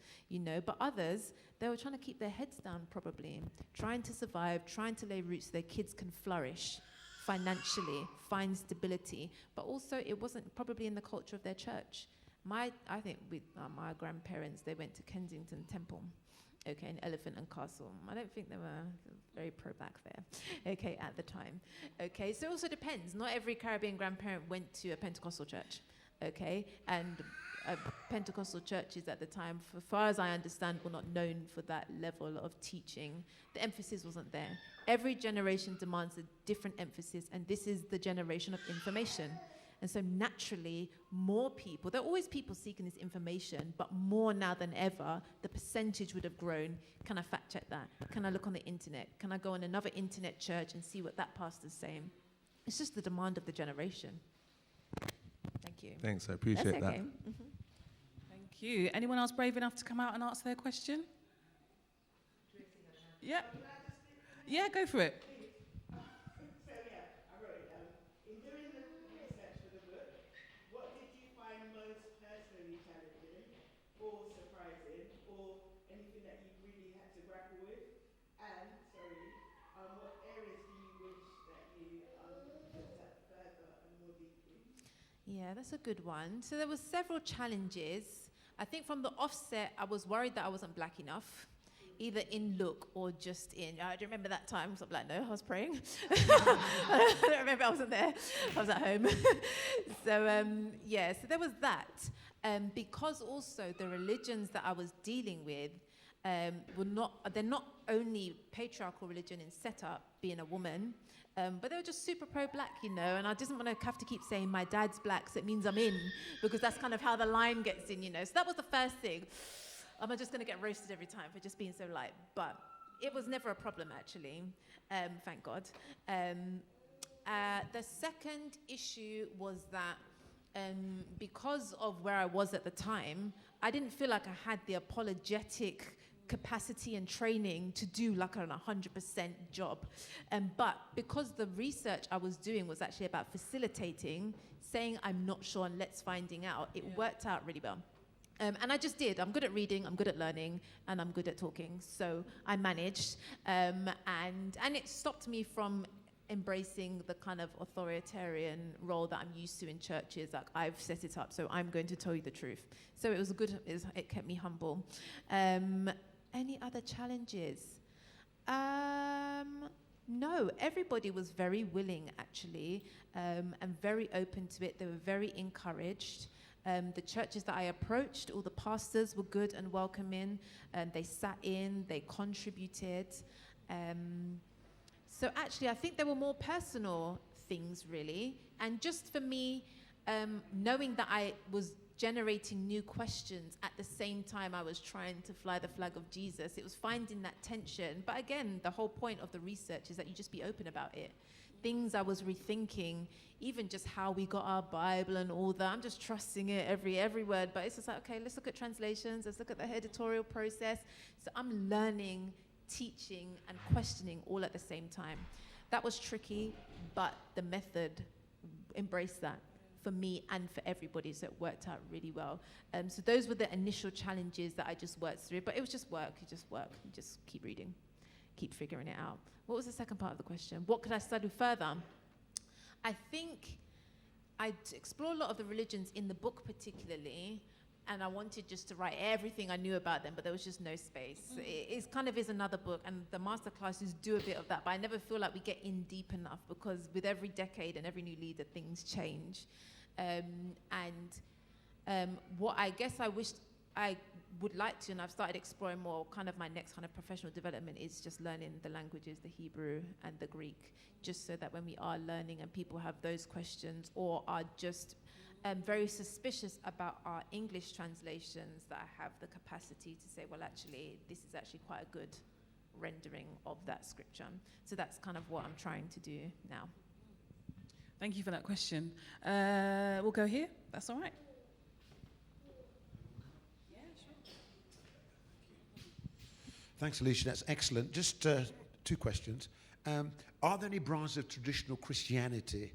S2: But others, they were trying to keep their heads down probably, trying to survive, trying to lay roots so their kids can flourish financially, find stability. But also, it wasn't probably in the culture of their church. I think with my grandparents, they went to Kensington Temple, in Elephant and Castle. I don't think they were very pro-black there, at the time. So it also depends. Not every Caribbean grandparent went to a Pentecostal church, and Pentecostal churches at the time, for far as I understand, were not known for that level of teaching. The emphasis wasn't there. Every generation demands a different emphasis, and this is the generation of information. And so naturally, more people, there are always people seeking this information, but more now than ever, the percentage would have grown. Can I fact check that? Can I look on the internet? Can I go on another internet church and see what that pastor's saying? It's just the demand of the generation. Thank you.
S5: Thanks, I appreciate that.
S2: Mm-hmm.
S1: Thank you. Anyone else brave enough to come out and answer their question? Yeah. Yeah, go for it.
S2: Yeah, that's a good one. So there were several challenges. I think from the offset, I was worried that I wasn't black enough. either in look or just in. I don't remember that time, so I'm like, no, I was praying. I don't remember, I wasn't there. I was at home. So, so there was that. Because also the religions that I was dealing with they're not only patriarchal religion in setup, being a woman, but they were just super pro-black, you know, and I didn't want to have to keep saying my dad's black, so it means I'm in, because that's kind of how the line gets in, you know. So that was the first thing. Am I just going to get roasted every time for just being so light? But it was never a problem, actually, thank God. The second issue was that because of where I was at the time, I didn't feel like I had the apologetic capacity and training to do like an 100% job. But because the research I was doing was actually about facilitating, saying I'm not sure and let's finding out, it worked out really well. And I just did. I'm good at reading, I'm good at learning, and I'm good at talking. So I managed. And it stopped me from embracing the kind of authoritarian role that I'm used to in churches. Like, I've set it up, so I'm going to tell you the truth. So it was it kept me humble. Any other challenges? No, everybody was very willing, actually, and very open to it. They were very encouraged. The churches that I approached, all the pastors were good and welcoming. They sat in, they contributed. So actually, I think there were more personal things, really. And just for me, knowing that I was generating new questions at the same time I was trying to fly the flag of Jesus, it was finding that tension. But again, the whole point of the research is that you just be open about it. Things I was rethinking, even just how we got our Bible and all that, I'm just trusting it every word. But it's just like, okay, let's look at translations, let's look at the editorial process. So I'm learning, teaching, and questioning all at the same time. That was tricky, but the method embraced that for me and for everybody, so it worked out really well. So those were the initial challenges that I just worked through, but it was just work. You just keep reading, keep figuring it out. What was the second part of the question? What could I study further? I think I'd explore a lot of the religions in the book particularly, and I wanted just to write everything I knew about them, but there was just no space. Mm-hmm. It kind of is another book, and the masterclasses do a bit of that, but I never feel like we get in deep enough, because with every decade and every new leader, things change. What I guess I wished I would like to, and I've started exploring more, kind of my next kind of professional development, is just learning the languages, the Hebrew and the Greek, just so that when we are learning and people have those questions or are just very suspicious about our English translations, that I have the capacity to say, well, actually, this is actually quite a good rendering of that scripture. So that's kind of what I'm trying to do now.
S1: Thank you for that question. We'll go here. That's all right. Yeah, sure.
S6: Thanks, Alicia. That's excellent. Just two questions. Are there any branches of traditional Christianity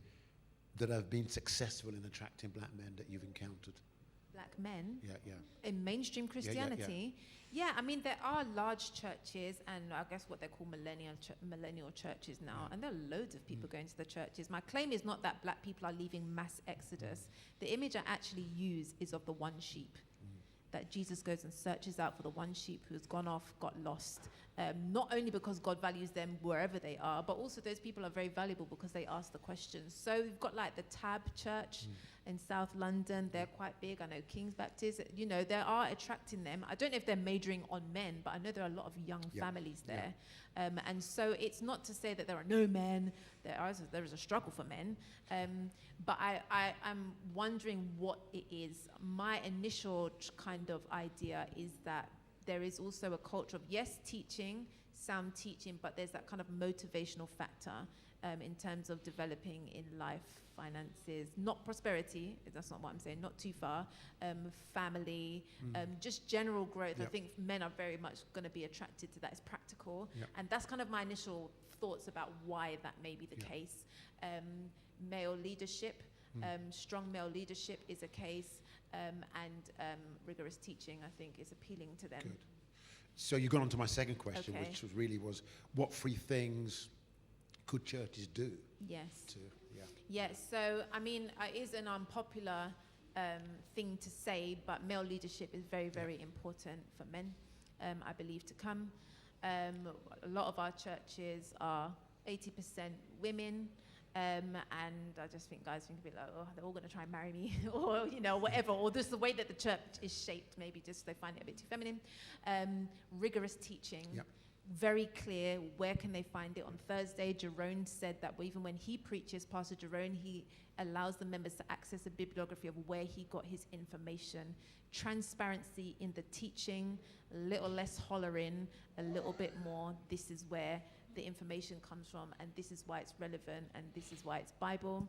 S6: that have been successful in attracting black men that you've encountered?
S2: Black men?
S6: Yeah.
S2: In mainstream Christianity? Yeah, I mean, there are large churches, and I guess what they're called millennial churches now, and there are loads of people going to the churches. My claim is not that black people are leaving mass exodus. The image I actually use is of the one sheep, that Jesus goes and searches out for the one sheep who's gone off, got lost. Not only because God values them wherever they are, but also those people are very valuable because they ask the questions. So we've got like the Tab Church in South London. They're quite big. I know King's Baptist. You know, they are attracting them. I don't know if they're majoring on men, but I know there are a lot of young families there. And so it's not to say that there are no men. There is a struggle for men. But I'm wondering what it is. My initial kind of idea is that there is also a culture of, yes, teaching, sound teaching, but there's that kind of motivational factor in terms of developing in life, finances, not prosperity, that's not what I'm saying, not too far, family, just general growth. I think men are very much going to be attracted to that. It's practical. And that's kind of my initial thoughts about why that may be the case. Male leadership, strong male leadership is a case. And rigorous teaching, I think, is appealing to them.
S6: Good. So you've gone on to my second question, which was what three things could churches do?
S2: Yes. So, I mean, it is an unpopular thing to say, but male leadership is very, very important for men, I believe, to come. A lot of our churches are 80% women. And I just think guys think a bit like, oh, they're all going to try and marry me, or, you know, whatever. Or just the way that the church is shaped, maybe just they find it a bit too feminine. Rigorous teaching.
S6: Yep.
S2: Very clear. Where can they find it? On Thursday, Jerome said that even when he preaches, Pastor Jerome, he allows the members to access a bibliography of where he got his information. Transparency in the teaching, a little less hollering, a little bit more. This is where the information comes from, and this is why it's relevant, and this is why it's Bible.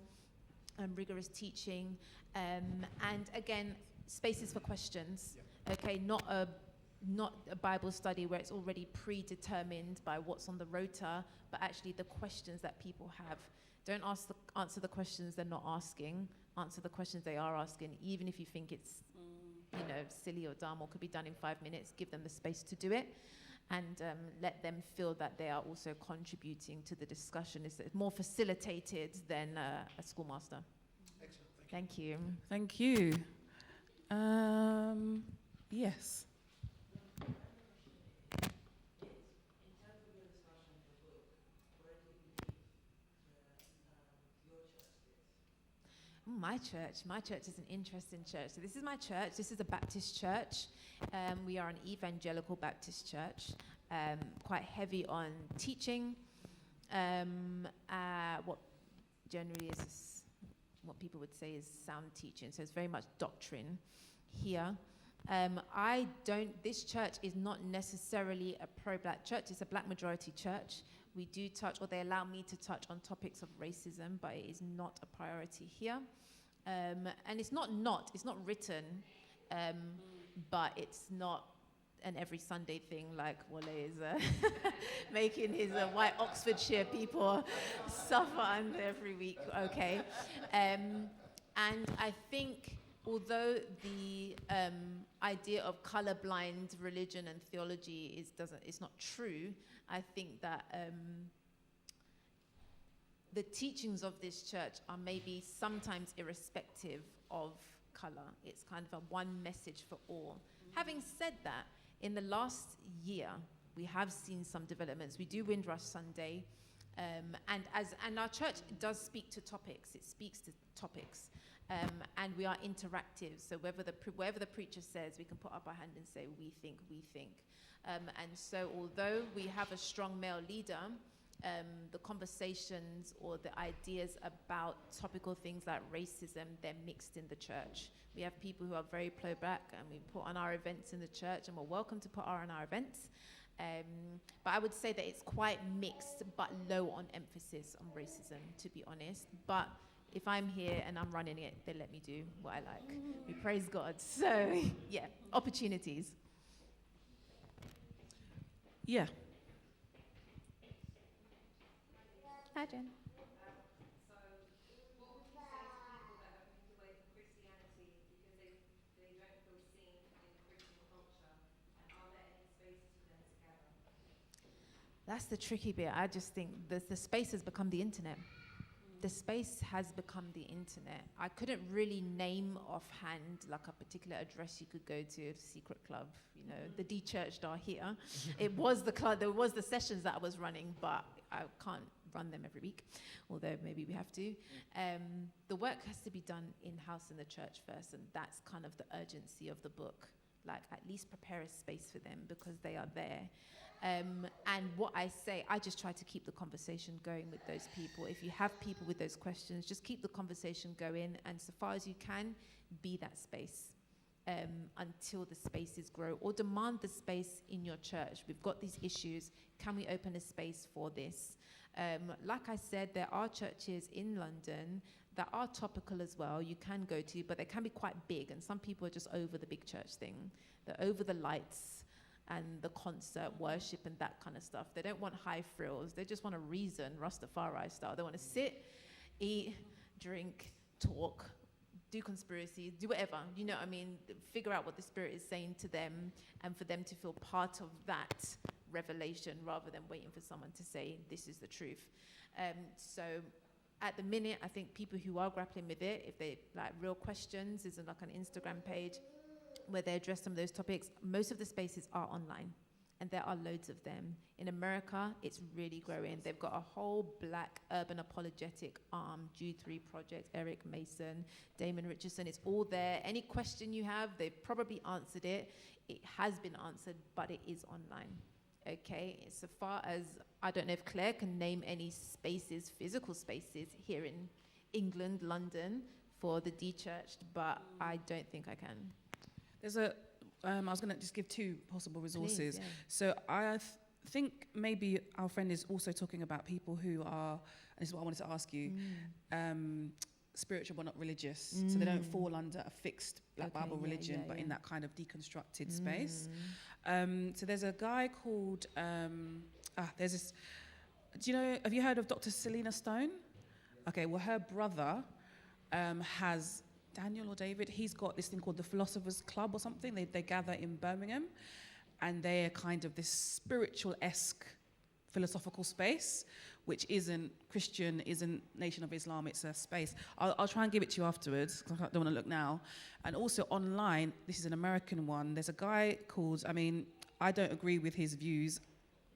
S2: Rigorous teaching, and again, spaces for questions. Yep. Okay, not a Bible study where it's already predetermined by what's on the rota, but actually the questions that people have. Don't answer the questions they're not asking. Answer the questions they are asking, even if you think it's silly or dumb or could be done in 5 minutes. Give them the space to do it. And let them feel that they are also contributing to the discussion. It's more facilitated than a schoolmaster.
S6: Excellent.
S2: Thank you.
S1: Thank you. Yes.
S2: My church is an interesting church. So this is my church. This is a Baptist church. We are an evangelical Baptist church, quite heavy on teaching. What generally is what people would say is sound teaching. So it's very much doctrine here. This church is not necessarily a pro-black church. It's a black majority church. We do touch, or they allow me to touch on topics of racism, but it is not a priority here. And it's not written, but it's not an every Sunday thing like Wale is making his white Oxfordshire people suffer under every week, okay? And I think although the idea of colorblind religion and theology is not true, I think that the teachings of this church are maybe sometimes irrespective of color. It's kind of a one message for all. Having said that, in the last year, we have seen some developments. We do Windrush Sunday, and our church does speak to topics. It speaks to topics. And we are interactive, so wherever the preacher says, we can put up our hand and say, we think. And so although we have a strong male leader, the conversations or the ideas about topical things like racism, they're mixed in the church. We have people who are very pro-black, and we put on our events in the church, and we're welcome to put on our events. But I would say that it's quite mixed, but low on emphasis on racism, to be honest. But if I'm here and I'm running it, they let me do what I like. We praise God. So, yeah, opportunities.
S1: Yeah.
S2: Hi, Jen.
S7: So, what would you say to people that have moved away from Christianity because they don't feel seen in Christian culture? And are there any spaces for them to gather?
S2: That's the tricky bit. I just think the space has become the internet. The space has become the internet. I couldn't really name offhand like a particular address you could go to, a secret club, the de-churched are here. It was the club, there was the sessions that I was running, but I can't run them every week, although maybe we have to. The work has to be done in-house in the church first, and that's kind of the urgency of the book. Like, at least prepare a space for them because they are there. And what I say, I just try to keep the conversation going with those people. If you have people with those questions, just keep the conversation going, and so far as you can, be that space until the spaces grow, or demand the space in your church. We've got these issues. Can we open a space for this? Like I said, there are churches in London that are topical as well, you can go to, but they can be quite big, and some people are just over the big church thing. They're over the lights and the concert worship and that kind of stuff. They don't want high frills. They just want a reason, Rastafari style. They want to sit, eat, drink, talk, do conspiracies, do whatever, you know what I mean? Figure out what the Spirit is saying to them, and for them to feel part of that revelation rather than waiting for someone to say, this is the truth. So at the minute, I think people who are grappling with it, if they like real questions, is like an Instagram page where they address some of those topics. Most of the spaces are online. and there are loads of them. In America, it's really growing. They've got a whole black urban apologetic arm, Jude 3 Project, Eric Mason, Damon Richardson. It's all there. Any question you have, they've probably answered it. It has been answered, but it is online. Okay, so far as, I don't know if Claire can name any spaces, physical spaces here in England, London, for the de-churched, but I don't think I can.
S1: There's I was going to just give two possible resources.
S2: Please, yeah.
S1: So I think maybe our friend is also talking about people who are, and this is what I wanted to ask you, spiritual but not religious. So they don't fall under a fixed Black
S2: Okay,
S1: Bible
S2: yeah,
S1: religion,
S2: yeah,
S1: but in
S2: yeah.
S1: that kind of deconstructed space. So there's a guy called, there's this, have you heard of Dr. Selena Stone? Okay, well, her brother has, Daniel or David, he's got this thing called the Philosophers Club or something. They gather in Birmingham, and they're kind of this spiritual-esque philosophical space, which isn't Christian, isn't Nation of Islam, it's a space. I'll try and give it to you afterwards, because I don't want to look now. And also online, this is an American one, there's a guy called, I don't agree with his views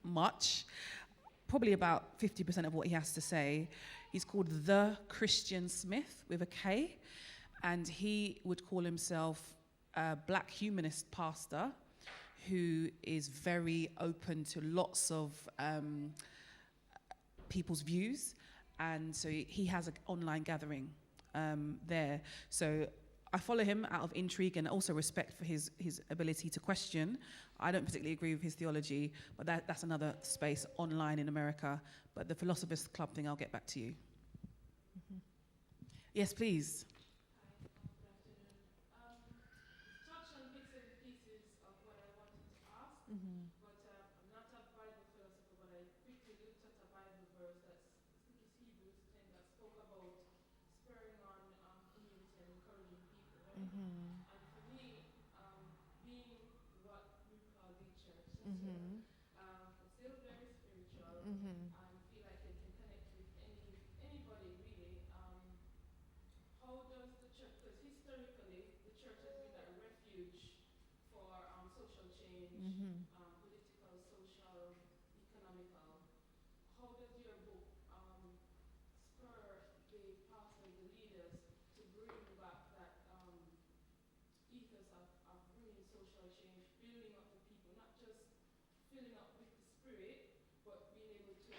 S1: much, probably about 50% of what he has to say. He's called The Christian Smith with a K, and he would call himself a black humanist pastor who is very open to lots of people's views, and so he has an online gathering there. So I follow him out of intrigue and also respect for his ability to question. I don't particularly agree with his theology, but that's another space online in America. But the Philosophers Club thing, I'll get back to you. Yes, please.
S8: Touch on bits and pieces of what I wanted to ask, but I'm not a Bible philosopher, but I quickly looked at a Bible verse that's, I think it's Hebrews 10, that spoke about spurring on community and encouraging people, right? And for me, being what we call the church, I'm still very spiritual, and feel like I can connect with anybody really. How does the church, because historically the church has been that refuge for social change, political, social, economical. How does your book spur the pastors, the leaders, to bring back that ethos of bringing social change, building up the people, not just filling up with the spirit, but being able to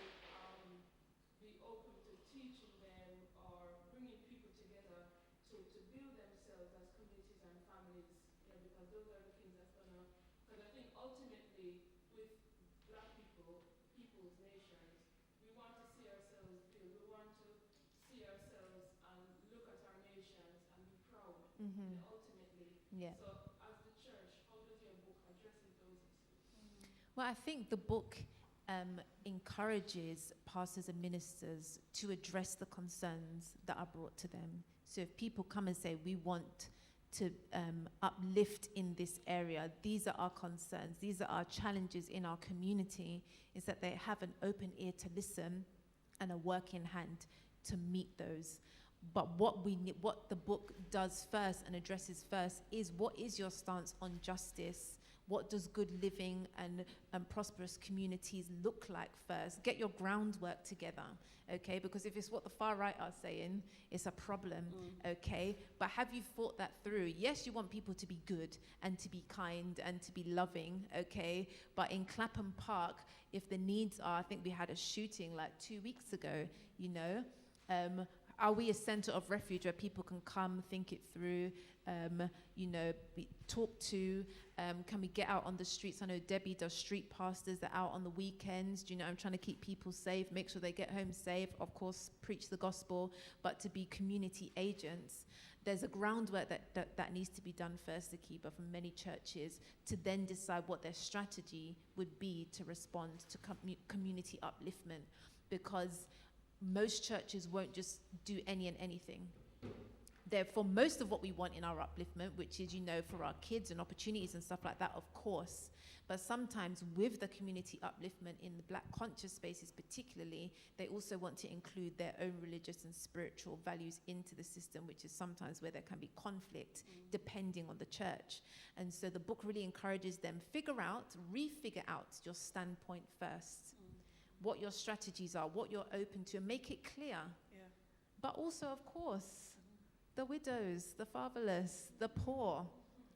S8: be open to teaching them or bringing people together to build themselves as communities and families, because those are the things that's gonna, because I think ultimately with black people, people's nations, we want to see ourselves build, we want to see ourselves and look at our nations and be proud, ultimately.
S2: Yeah.
S8: So as the church, how does your book addresses those issues?
S2: Well, I think the book encourages pastors and ministers to address the concerns that are brought to them. So if people come and say, we want to uplift in this area, these are our concerns, these are our challenges in our community, is that they have an open ear to listen and a working hand to meet those. But what the book does first and addresses first is, what is your stance on justice? What does good living and prosperous communities look like first? Get your groundwork together, okay? Because if it's what the far right are saying, it's a problem, okay? But have you thought that through? Yes, you want people to be good and to be kind and to be loving, okay? But in Clapham Park, if the needs are, I think we had a shooting like 2 weeks ago, are we a center of refuge where people can come, think it through, be talked to? Can we get out on the streets? I know Debbie does street pastors that are out on the weekends. I'm trying to keep people safe, make sure they get home safe, of course, preach the gospel, but to be community agents. There's a groundwork that needs to be done first, Akiba, from many churches, to then decide what their strategy would be to respond to community upliftment, because most churches won't just do any and anything. Therefore, most of what we want in our upliftment, which is, for our kids and opportunities and stuff like that, of course. But sometimes with the community upliftment in the Black conscious spaces particularly, they also want to include their own religious and spiritual values into the system, which is sometimes where there can be conflict depending on the church. And so the book really encourages them, refigure out your standpoint first, what your strategies are, what you're open to, and make it clear.
S1: Yeah.
S2: But also, of course, the widows, the fatherless, the poor,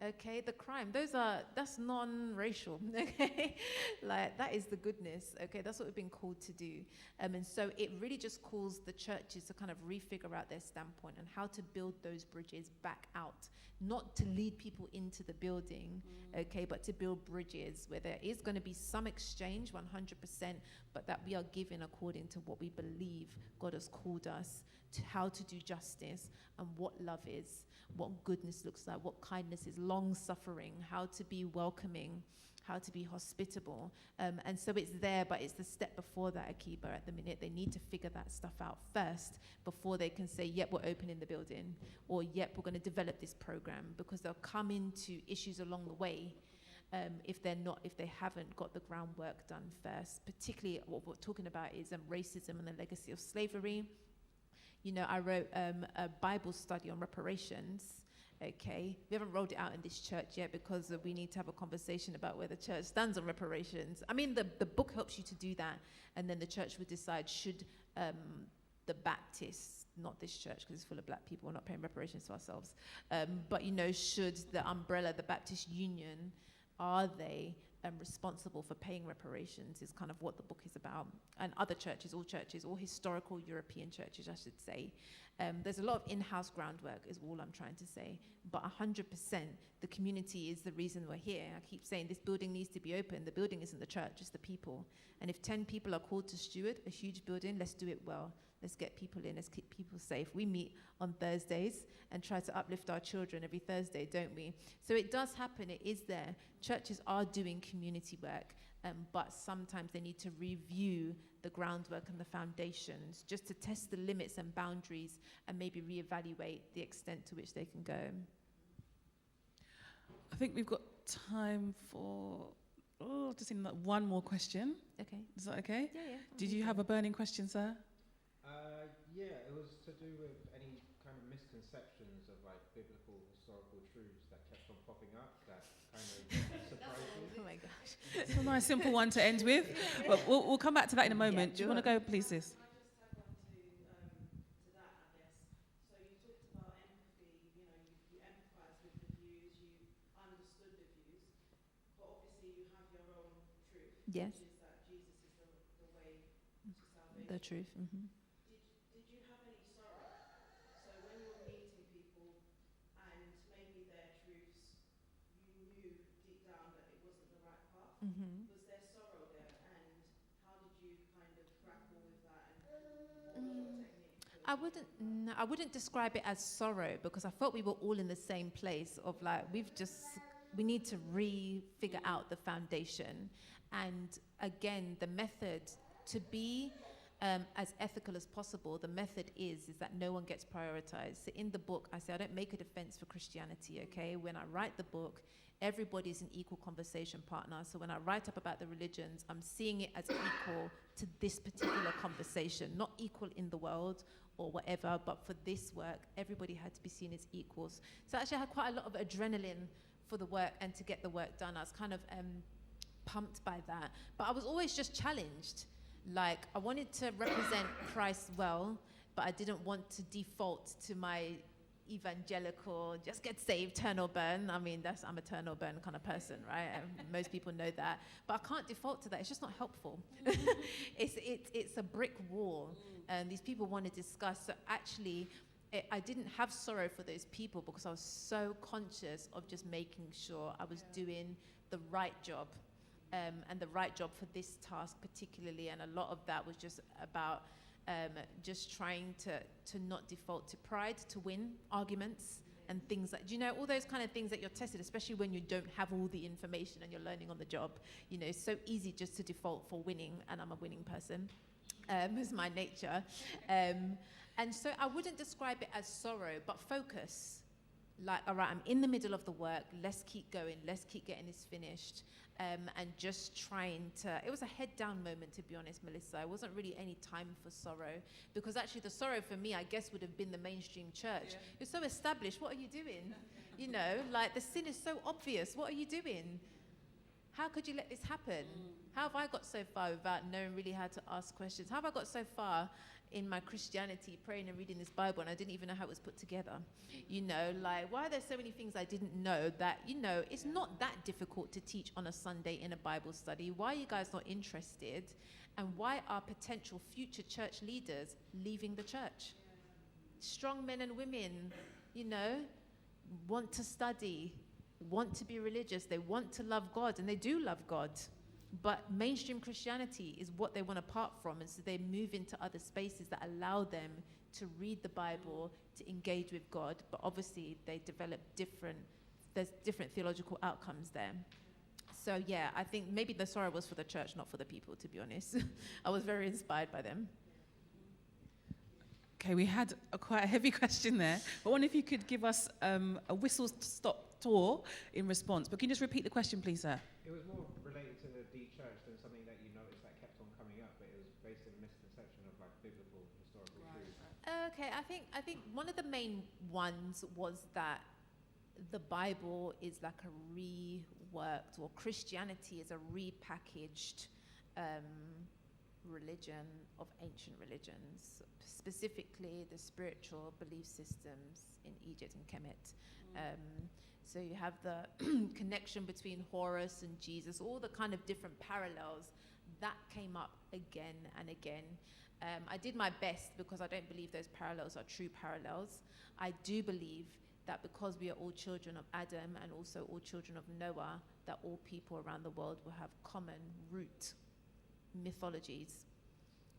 S2: okay, the crime, that's non-racial, okay? Like, that is the goodness, okay? That's what we've been called to do. And so it really just calls the churches to kind of refigure out their standpoint and how to build those bridges back out, not to lead people into the building, okay, but to build bridges where there is going to be some exchange, 100%, but that we are giving according to what we believe God has called us to, how to do justice and what love is, what goodness looks like, what kindness is, long-suffering, how to be welcoming, how to be hospitable. And so it's there, but it's the step before that, Akiba, at the minute. They need to figure that stuff out first before they can say, yep, we're opening the building, or yep, we're going to develop this program, because they'll come into issues along the way if they haven't got the groundwork done first. Particularly what we're talking about is racism and the legacy of slavery. I wrote a Bible study on reparations. Okay, we haven't rolled it out in this church yet because we need to have a conversation about where the church stands on reparations. I mean, the book helps you to do that, and then the church would decide, should the Baptists, not this church because it's full of Black people, we're not paying reparations to ourselves, but should the umbrella, the Baptist Union, are they responsible for paying reparations, is kind of what the book is about. And other churches, all historical European churches, I should say. There's a lot of in-house groundwork is all I'm trying to say. But 100%, the community is the reason we're here. I keep saying this building needs to be open. The building isn't the church, it's the people. And if 10 people are called to steward a huge building, let's do it well. Let's get people in, let's keep people safe. We meet on Thursdays and try to uplift our children every Thursday, don't we? So it does happen, it is there. Churches are doing community work, but sometimes they need to review the groundwork and the foundations just to test the limits and boundaries and maybe reevaluate the extent to which they can go.
S1: I think we've got time for, just in that one more question.
S2: Okay.
S1: Is that okay?
S2: Yeah.
S1: Did you have a burning question, sir?
S9: Yeah, it was to do with any kind of misconceptions of like biblical historical truths that kept on popping up that kind of surprised you.
S2: Oh my gosh.
S1: It's a nice simple one to end with. But we'll come back to that in a moment.
S2: Yeah,
S1: Do you want to go, please, sis?
S10: I just have one to that, I guess. So you talked about empathy, you empathise with the views, you understood the views, but obviously you have your own truth,
S2: Yes.
S10: which is that Jesus is the way to salvation.
S2: The truth. Mm-hmm.
S10: Did you have any sorrow? So when you were meeting people and maybe their truths, you knew deep down that it wasn't the right path,
S2: Mm-hmm.
S10: was there sorrow there, and how did you kind of grapple with that, and what was your technique?
S2: I wouldn't describe it as sorrow, because I felt we were all in the same place of like, we need to figure out the foundation. And again, the method to be as ethical as possible, the method is that no one gets prioritized. So in the book, I say I don't make a defense for Christianity, okay? When I write the book, everybody is an equal conversation partner. So when I write up about the religions, I'm seeing it as equal to this particular conversation, not equal in the world or whatever, but for this work, everybody had to be seen as equals. So actually I had quite a lot of adrenaline for the work and to get the work done. I was kind of pumped by that. But I was always just challenged. Like, I wanted to represent Christ well, but I didn't want to default to my evangelical, just get saved, turn or burn. I mean, I'm a turn or burn kind of person, right? Most people know that. But I can't default to that. It's just not helpful. It's a brick wall. And these people want to discuss. So actually, I didn't have sorrow for those people because I was so conscious of just making sure I was doing the right job. And the right job for this task particularly, and a lot of that was just about just trying to not default to pride, to win arguments and things like, all those kind of things that you're tested, especially when you don't have all the information and you're learning on the job. It's so easy just to default for winning, and I'm a winning person. is my nature. And so I wouldn't describe it as sorrow, but focus. Like, all right, I'm in the middle of the work. Let's keep going. Let's keep getting this finished. And just trying to, it was a head down moment, to be honest, Melissa. It wasn't really any time for sorrow, because actually the sorrow for me, I guess, would have been the mainstream church.
S1: Yeah.
S2: You're so established. What are you doing? You know, like, the sin is so obvious. What are you doing? How could you let this happen? How have I got so far without knowing really how to ask questions? How have I got so far in my Christianity, praying and reading this Bible, and I didn't even know how it was put together? You know, like, why are there so many things I didn't know that, you know, it's not that difficult to teach on a Sunday in a Bible study? Why are you guys not interested? And why are potential future church leaders leaving the church? Strong men and women, you know, want to study, want to be religious, they want to love God, and they do love God. But mainstream Christianity is what they want to part from, and so they move into other spaces that allow them to read the Bible, to engage with God, but obviously they develop there's different theological outcomes there. So yeah, I think maybe the sorrow was for the church, not for the people, to be honest. I was very inspired by them.
S1: Okay, we had quite a heavy question there. I wonder if you could give us a whistle-stop tour in response. But can you just repeat the question, please, sir?
S9: It was more related to the de-church than something that you noticed that kept on coming up, but it was based on a misconception of like biblical historical truth.
S2: Okay, I think one of the main ones was that the Bible is like a reworked, or Christianity is a repackaged religion of ancient religions, specifically the spiritual belief systems in Egypt and Kemet. So you have the connection between Horus and Jesus, all the kind of different parallels that came up again and again. I did my best, because I don't believe those parallels are true parallels. I do believe that because we are all children of Adam and also all children of Noah, that all people around the world will have common root mythologies.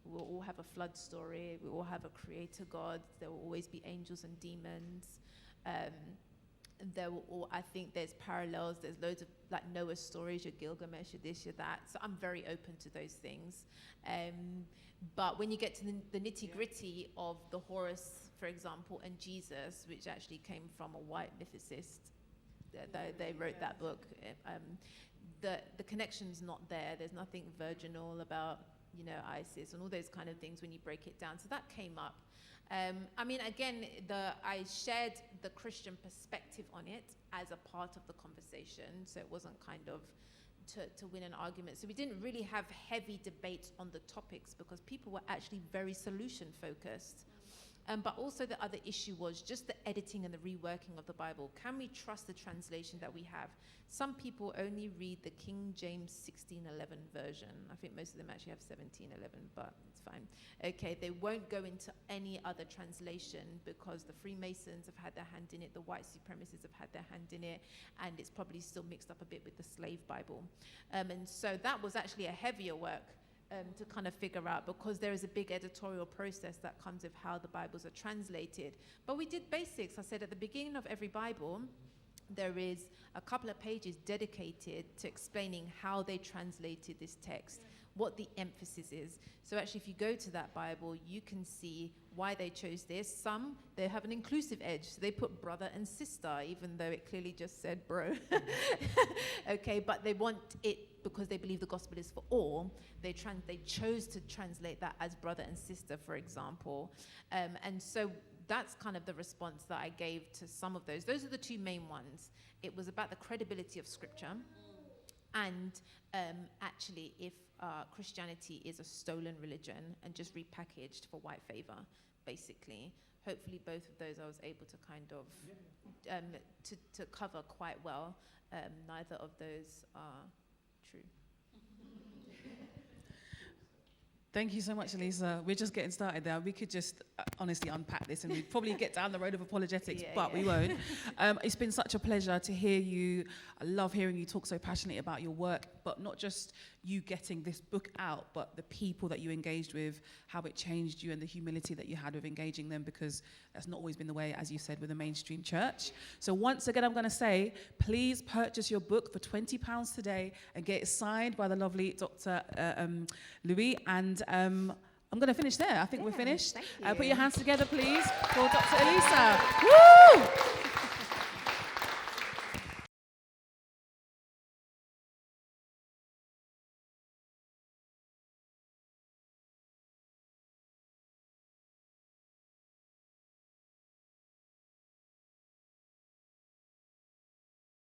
S2: We'll all have a flood story. We all have a creator God. There will always be angels and demons. There will all, I think there's parallels. There's loads of like Noah's stories, your Gilgamesh, your this, your that. So I'm very open to those things. But when you get to the nitty gritty of the Horus, for example, and Jesus, which actually came from a white mythicist, they wrote that book. The connection's not there. There's nothing virginal about, you know, Isis and all those kind of things when you break it down. So that came up. I mean, again, I shared the Christian perspective on it as a part of the conversation, so it wasn't kind of to win an argument. So we didn't really have heavy debates on the topics, because people were actually very solution focused. But also the other issue was just the editing and the reworking of the Bible. Can we trust the translation that we have? Some people only read the King James 1611 version. I think most of them actually have 1711, but it's fine. Okay, they won't go into any other translation, because the Freemasons have had their hand in it, the white supremacists have had their hand in it, and it's probably still mixed up a bit with the slave Bible. And so that was actually a heavier work to kind of figure out, because there is a big editorial process that comes with how the Bibles are translated. But we did basics. I said at the beginning of every Bible, there is a couple of pages dedicated to explaining how they translated this text, what the emphasis is. So actually, if you go to that Bible, you can see why they chose this. Some, they have an inclusive edge. So they put brother and sister, even though it clearly just said bro. Okay, but they want it, because they believe the gospel is for all, they chose to translate that as brother and sister, for example. And so that's kind of the response that I gave to some of those. Those are the two main ones. It was about the credibility of Scripture, and actually if Christianity is a stolen religion and just repackaged for white favor, basically. Hopefully both of those I was able to kind of to cover quite well. Neither of those are true.
S1: Thank you so much, Elisa. We're just getting started there. We could just honestly unpack this, and we'd probably get down the road of apologetics, but we won't. It's been such a pleasure to hear you. I love hearing you talk so passionately about your work, but not just you getting this book out, but the people that you engaged with, how it changed you, and the humility that you had with engaging them, because that's not always been the way, as you said, with the mainstream church. So once again, I'm going to say, please purchase your book for £20 today and get it signed by the lovely Dr. Louis. And I'm going to finish there. I think we're finished.
S2: Thank you.
S1: Put your hands together, please, for Dr. Elisa. Woo!